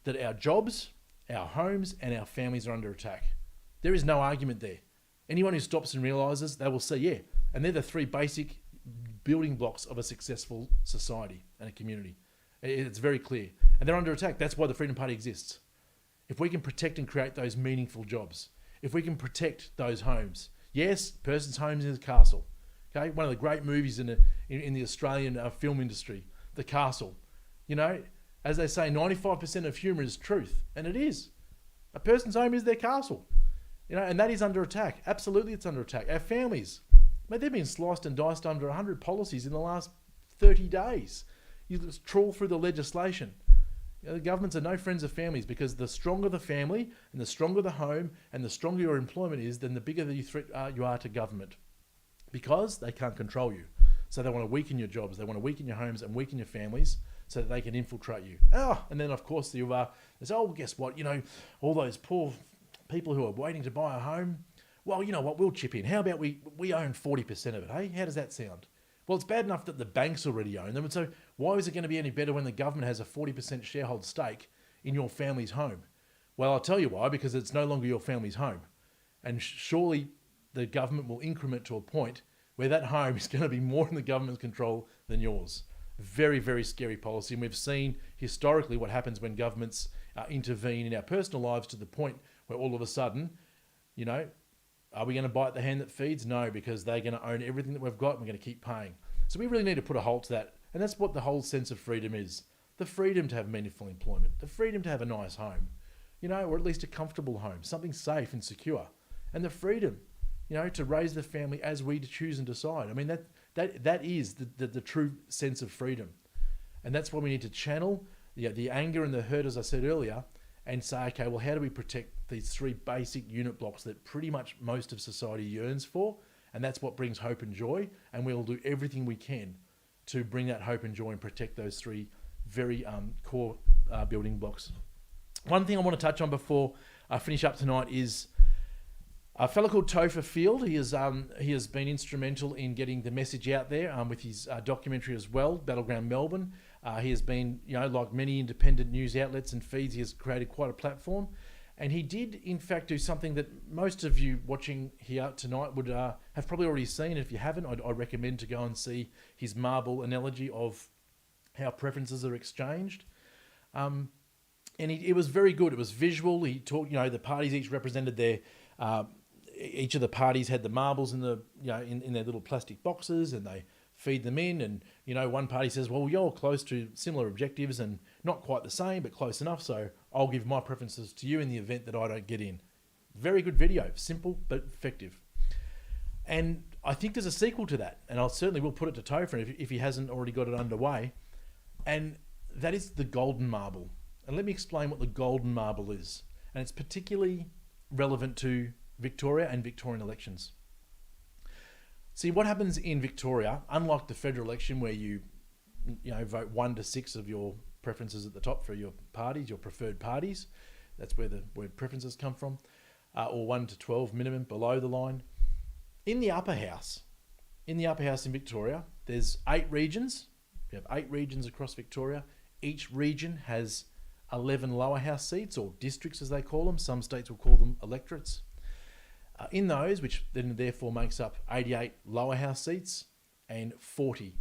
that our jobs, our homes, and our families are under attack. There is no argument there. Anyone who stops and realises, they will see, yeah. And they're the three basic building blocks of a successful society and a community. It's very clear. And they're under attack. That's why the Freedom Party exists. If we can protect and create those meaningful jobs, if we can protect those homes, yes, person's home is a castle. Okay, one of the great movies in the Australian film industry, The Castle. You know, as they say, 95% of humour is truth, and it is. A person's home is their castle. You know, and that is under attack. Absolutely, it's under attack. Our families, mate, they've been sliced and diced under 100 policies in the last 30 days. You just trawl through the legislation. You know, the governments are no friends of families, because the stronger the family and the stronger the home and the stronger your employment is, then the bigger the threat you are to government, because they can't control you. So they want to weaken your jobs, they want to weaken your homes and weaken your families so that they can infiltrate you. And then of course they say, oh, guess what? You know, all those poor people who are waiting to buy a home, well, you know what, we'll chip in. How about we own 40% of it, hey? How does that sound? Well, it's bad enough that the banks already own them, and so why is it going to be any better when the government has a 40% shareholder stake in your family's home? Well, I'll tell you why, because it's no longer your family's home. And surely the government will increment to a point where that home is going to be more in the government's control than yours. Very, very scary policy. And we've seen historically what happens when governments intervene in our personal lives, to the point where all of a sudden, you know, are we going to bite the hand that feeds? No, because they're going to own everything that we've got, and we're going to keep paying. So we really need to put a halt to that. And that's what the whole sense of freedom is. The freedom to have meaningful employment, the freedom to have a nice home, you know, or at least a comfortable home, something safe and secure. And the freedom, you know, to raise the family as we choose and decide. I mean, that is the true sense of freedom. And that's why we need to channel the anger and the hurt, as I said earlier, and say, okay, well, how do we protect these three basic unit blocks that pretty much most of society yearns for? And that's what brings hope and joy. And we'll do everything we can to bring that hope and joy and protect those three very core building blocks. One thing I want to touch on before I finish up tonight is a fellow called Topher Field. He has been instrumental in getting the message out there with his documentary as well, Battleground Melbourne. He has been, you know, like many independent news outlets and feeds, he has created quite a platform. And he did, in fact, do something that most of you watching here tonight would have probably already seen. If you haven't, I recommend to go and see his marble analogy of how preferences are exchanged. And it was very good. It was visual. He talked, you know, the parties each represented their... each of the parties had the marbles in the, you know, in their little plastic boxes, and they feed them in. And, you know, one party says, well, you're close to similar objectives and not quite the same, but close enough, so I'll give my preferences to you in the event that I don't get in. Very good video, simple but effective. And I think there's a sequel to that, and I certainly will put it to Topher if he hasn't already got it underway. And that is the golden marble. And let me explain what the golden marble is. And it's particularly relevant to Victoria and Victorian elections. See, what happens in Victoria, unlike the federal election where you vote 1 to 6 of your preferences at the top for your parties, your preferred parties, that's where the word preferences come from, or 1 to 12 minimum below the line. In the upper house in Victoria, there's 8 regions. We have 8 regions across Victoria. Each region has 11 lower house seats, or districts as they call them. Some states will call them electorates. In those, which then therefore makes up 88 lower house seats and 40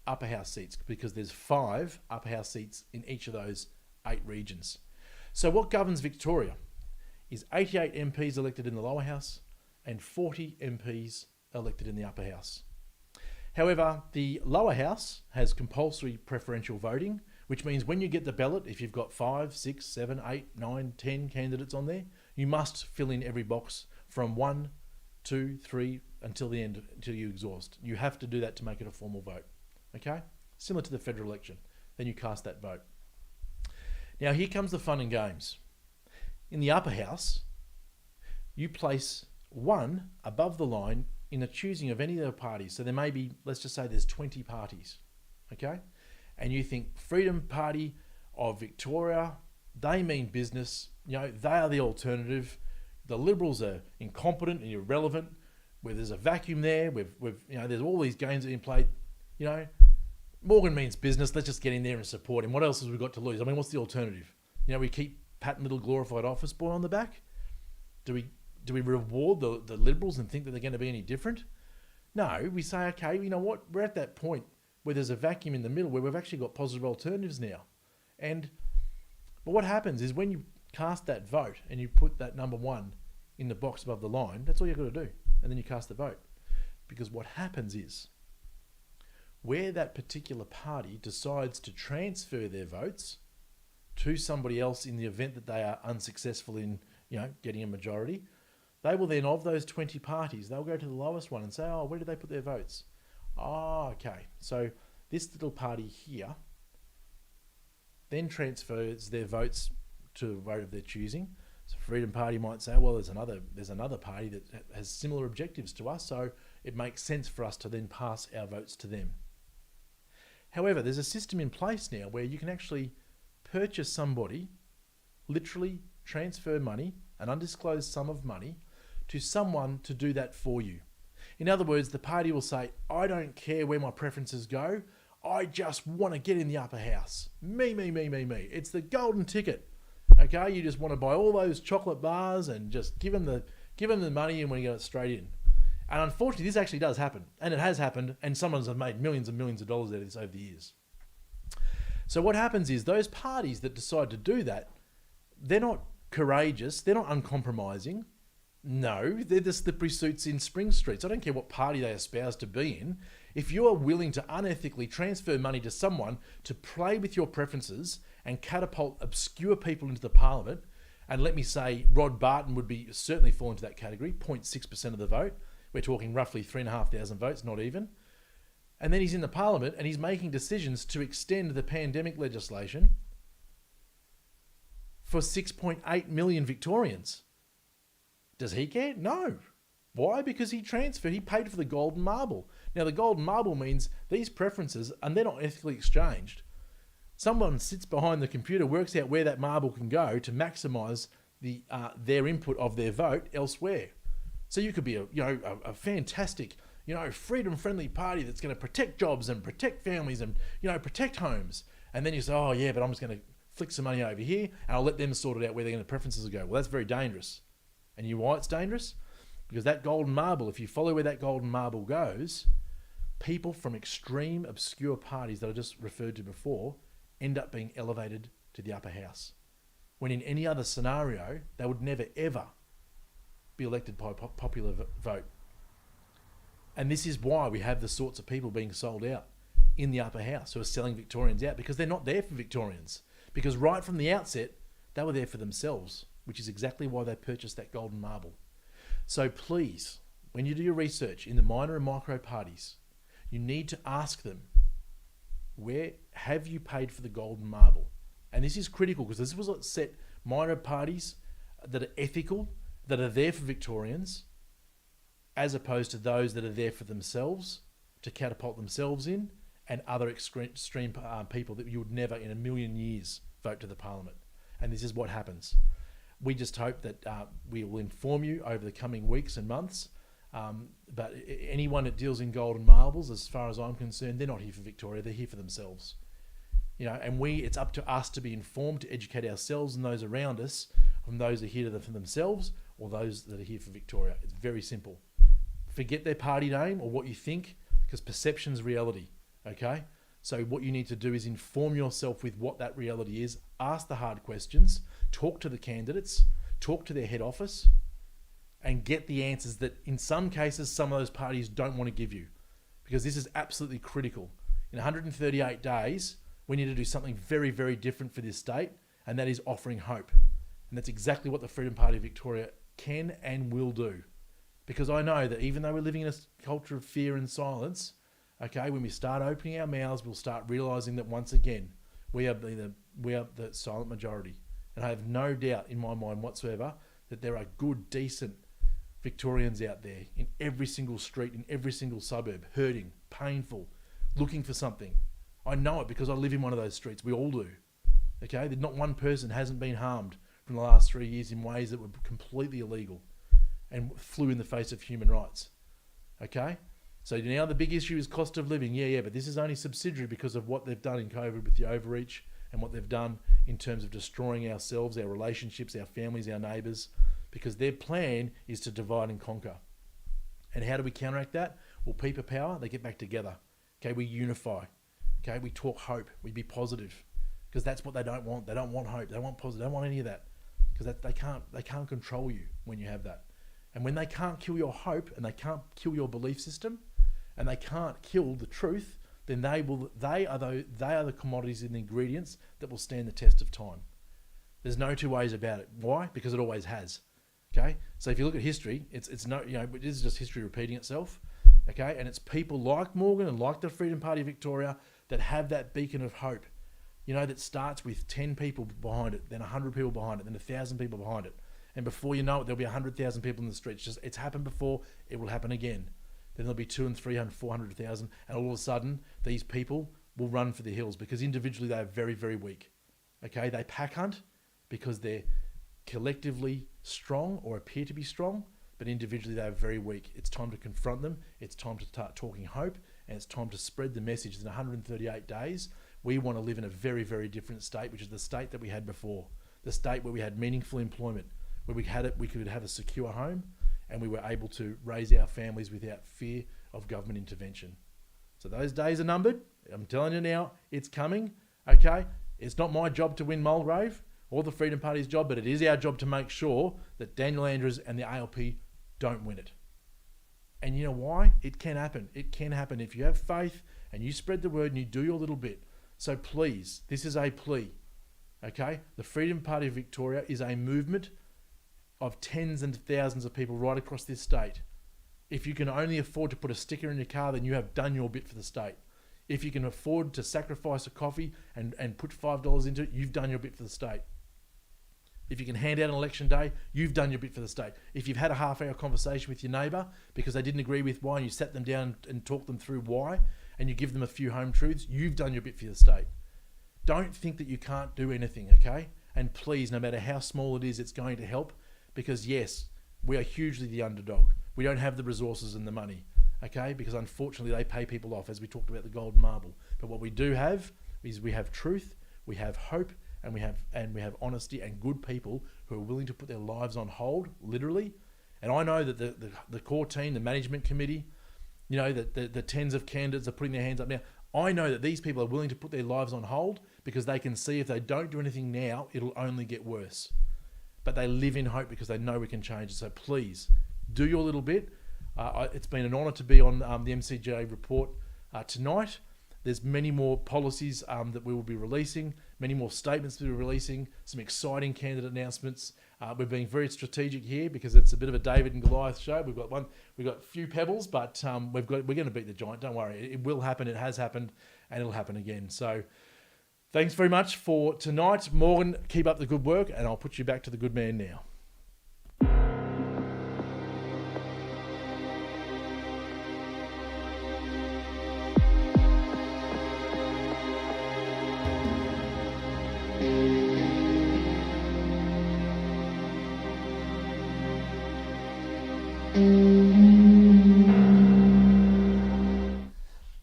upper house seats, because there's 5 upper house seats in each of those 8 regions. So what governs Victoria is 88 MPs elected in the lower house and 40 MPs elected in the upper house. However, the lower house has compulsory preferential voting, which means when you get the ballot, if you've got 5, 6, 7, 8, 9, 10 candidates on there, you must fill in every box from 1, 2, 3 until the end, until you exhaust. You have to do that to make it a formal vote. Okay? Similar to the federal election. Then you cast that vote. Now here comes the fun and games. In the upper house, you place 1 above the line in the choosing of any of the parties. So there may be, let's just say there's 20 parties. Okay? And you think Freedom Party of Victoria, they mean business. You know, they are the alternative. The Liberals are incompetent and irrelevant. Where there's a vacuum there, there's all these games in play. You know, Morgan means business. Let's just get in there and support him. What else have we got to lose? I mean, what's the alternative? You know, we keep patting little glorified office boy on the back. Do we Do we reward the Liberals and think that they're going to be any different? No, we say, okay, you know what? We're at that point where there's a vacuum in the middle where we've actually got positive alternatives now. But what happens is when you cast that vote and you put that number 1 in the box above the line, that's all you've got to do. And then you cast the vote. Because what happens is, where that particular party decides to transfer their votes to somebody else in the event that they are unsuccessful in, getting a majority, they will then, of those 20 parties, they'll go to the lowest one and say, oh, where did they put their votes? Oh, okay. So this little party here then transfers their votes to a vote of their choosing. So Freedom Party might say, well, there's another party that has similar objectives to us, so it makes sense for us to then pass our votes to them. However, there's a system in place now where you can actually purchase somebody, literally transfer money, an undisclosed sum of money, to someone to do that for you. In other words, the party will say, I don't care where my preferences go, I just want to get in the upper house. Me. It's the golden ticket. Okay, you just want to buy all those chocolate bars and just give them the money and when you get it straight in. And unfortunately, this actually does happen. And it has happened, and someone's have made millions and millions of dollars out of this over the years. So what happens is those parties that decide to do that, they're not courageous, they're not uncompromising. No, they're the slippery suits in Spring Street. So I don't care what party they espouse to be in. If you are willing to unethically transfer money to someone to play with your preferences and catapult obscure people into the parliament, and let me say Rod Barton would be certainly fall into that category, 0.6% of the vote. We're talking roughly 3,500 votes, not even. And then he's in the parliament and he's making decisions to extend the pandemic legislation for 6.8 million Victorians. Does he care? No. Why? Because he paid for the golden marble. Now, the golden marble means these preferences, and they're not ethically exchanged. Someone sits behind the computer, works out where that marble can go to maximise their input of their vote elsewhere. So you could be a fantastic, freedom-friendly party that's going to protect jobs and protect families and, protect homes. And then you say, oh, yeah, but I'm just going to flick some money over here and I'll let them sort it out where their preferences will go. Well, that's very dangerous. And you know why it's dangerous? Because that golden marble, if you follow where that golden marble goes, people from extreme, obscure parties that I just referred to before end up being elevated to the upper house. When in any other scenario, they would never, ever be elected by popular vote. And this is why we have the sorts of people being sold out in the upper house who are selling Victorians out, because they're not there for Victorians. Because right from the outset, they were there for themselves, which is exactly why they purchased that golden marble. So please, when you do your research in the minor and micro parties, you need to ask them, where have you paid for the golden marble? And this is critical because this was what set minor parties that are ethical, that are there for Victorians, as opposed to those that are there for themselves, to catapult themselves in, and other extreme people that you would never in a million years vote to the parliament. And this is what happens. We just hope that we will inform you over the coming weeks and months. But anyone that deals in golden marbles, as far as I'm concerned, they're not here for Victoria, they're here for themselves. And it's up to us to be informed, to educate ourselves and those around us from those that are here for themselves or those that are here for Victoria. It's very simple. Forget their party name or what you think, because perception's reality, okay? So what you need to do is inform yourself with what that reality is, ask the hard questions, talk to the candidates, talk to their head office, and get the answers that in some cases some of those parties don't want to give you, because this is absolutely critical. In 138 days, we need to do something very, very different for this state, and that is offering hope. And that's exactly what the Freedom Party of Victoria can and will do. Because I know that even though we're living in a culture of fear and silence, okay, when we start opening our mouths, we'll start realising that once again, we are the silent majority. And I have no doubt in my mind whatsoever that there are good, decent Victorians out there in every single street, in every single suburb, hurting, painful, looking for something. I know it because I live in one of those streets. We all do. Okay, not one person hasn't been harmed from the last 3 years in ways that were completely illegal and flew in the face of human rights. Okay? So now the big issue is cost of living. Yeah, but this is only subsidiary because of what they've done in COVID with the overreach and what they've done in terms of destroying ourselves, our relationships, our families, our neighbours. because their plan is to divide and conquer. And how do we counteract that? Well, people power, they get back together. Okay, we unify. Okay, we talk hope, we be positive, because that's what they don't want. They don't want hope. They want positive. They don't want any of that, because they can't control you when you have that. And when they can't kill your hope, and they can't kill your belief system, and they can't kill the truth, then they are the commodities and the ingredients that will stand the test of time. There's no two ways about it. Why? Because it always has. Okay, so if you look at history, it is just history repeating itself. Okay, and it's people like Morgan and like the Freedom Party of Victoria that have that beacon of hope. That starts with 10 people behind it, then 100 people behind it, then 1,000 people behind it, and before you know it, there'll be 100,000 people in the streets. It's happened before. It will happen again. Then there'll be 200, 300, 400,000, and all of a sudden, these people will run for the hills because individually they are very, very weak. Okay, they pack hunt because they're collectively strong or appear to be strong, but individually they are very weak. It's time to confront them. It's time to start talking hope, and it's time to spread the message that in 138 days, we want to live in a very, very different state, which is the state that we had before, the state where we had meaningful employment, where we could have a secure home, and we were able to raise our families without fear of government intervention. So those days are numbered. I'm telling you now, it's coming. Okay, it's not my job to win Mulgrave or the Freedom Party's job, but it is our job to make sure that Daniel Andrews and the ALP don't win it. And you know why? It can happen. It can happen if you have faith and you spread the word and you do your little bit. So please, this is a plea. Okay, the Freedom Party of Victoria is a movement of tens and thousands of people right across this state. If you can only afford to put a sticker in your car, then you have done your bit for the state. If you can afford to sacrifice a coffee and put $5 into it, you've done your bit for the state. If you can hand out an election day, you've done your bit for the state. If you've had a half-hour conversation with your neighbour because they didn't agree with why, and you sat them down and talked them through why, and you give them a few home truths, you've done your bit for the state. Don't think that you can't do anything, okay? And please, no matter how small it is, it's going to help, because yes, we are hugely the underdog. We don't have the resources and the money, okay? Because unfortunately they pay people off, as we talked about the golden marble. But what we do have is we have truth, we have hope, and we have honesty and good people who are willing to put their lives on hold, literally. And I know that the core team, the management committee, that the tens of candidates are putting their hands up now. I know that these people are willing to put their lives on hold because they can see if they don't do anything now, it'll only get worse. But they live in hope because they know we can change it. So please, do your little bit. It's been an honour to be on the MCJ Report tonight. There's many more policies that we will be releasing, many more statements to be releasing, some exciting candidate announcements. We're being very strategic here because it's a bit of a David and Goliath show. We've got a few pebbles, but we're going to beat the giant. Don't worry, it will happen. It has happened, and it'll happen again. So thanks very much for tonight, Morgan. Keep up the good work, and I'll put you back to the good man now.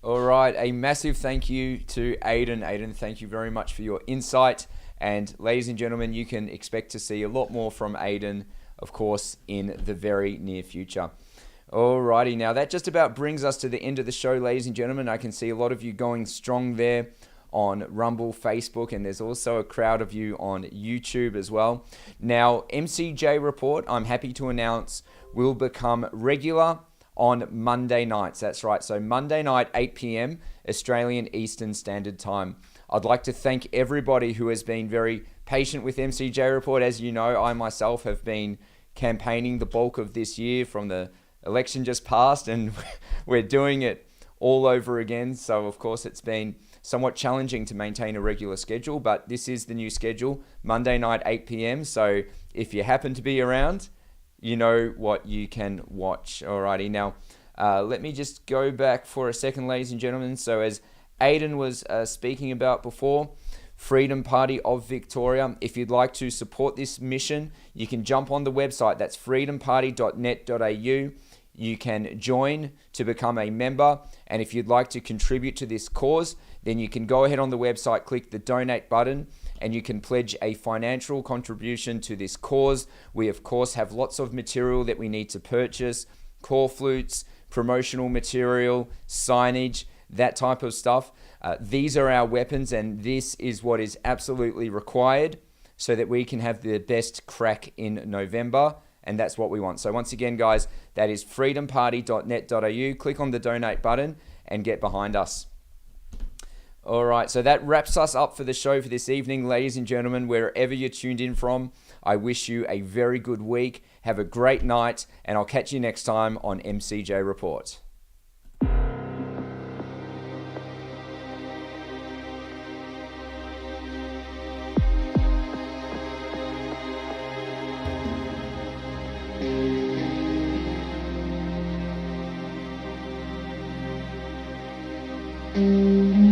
All right, a massive thank you to Aidan. Aidan, thank you very much for your insight. And ladies and gentlemen, you can expect to see a lot more from Aidan, of course, in the very near future. Alrighty, now that just about brings us to the end of the show, ladies and gentlemen. I can see a lot of you going strong there on Rumble, Facebook, and there's also a crowd of you on YouTube as well. Now, MCJ Report, I'm happy to announce, will become regular on Monday nights. That's right. So Monday night, 8 p.m. Australian Eastern Standard Time. I'd like to thank everybody who has been very patient with MCJ Report. As you know, I myself have been campaigning the bulk of this year from the election just passed, and we're doing it all over again. So of course it's been somewhat challenging to maintain a regular schedule, but this is the new schedule, Monday night, 8 p.m. So if you happen to be around, you know what you can watch. Alrighty, now let me just go back for a second, ladies and gentlemen. So as Aidan was speaking about before, Freedom Party of Victoria, if you'd like to support this mission, you can jump on the website. That's freedomparty.net.au. You can join to become a member, and if you'd like to contribute to this cause, then you can go ahead on the website, click the donate button, and you can pledge a financial contribution to this cause. We, of course, have lots of material that we need to purchase, call flutes, promotional material, signage, that type of stuff. These are our weapons, and this is what is absolutely required so that we can have the best crack in November, and that's what we want. So once again, guys, that is freedomparty.net.au. Click on the donate button and get behind us. All right, so that wraps us up for the show for this evening. Ladies and gentlemen, wherever you're tuned in from, I wish you a very good week. Have a great night, and I'll catch you next time on MCJ Report. Mm-hmm.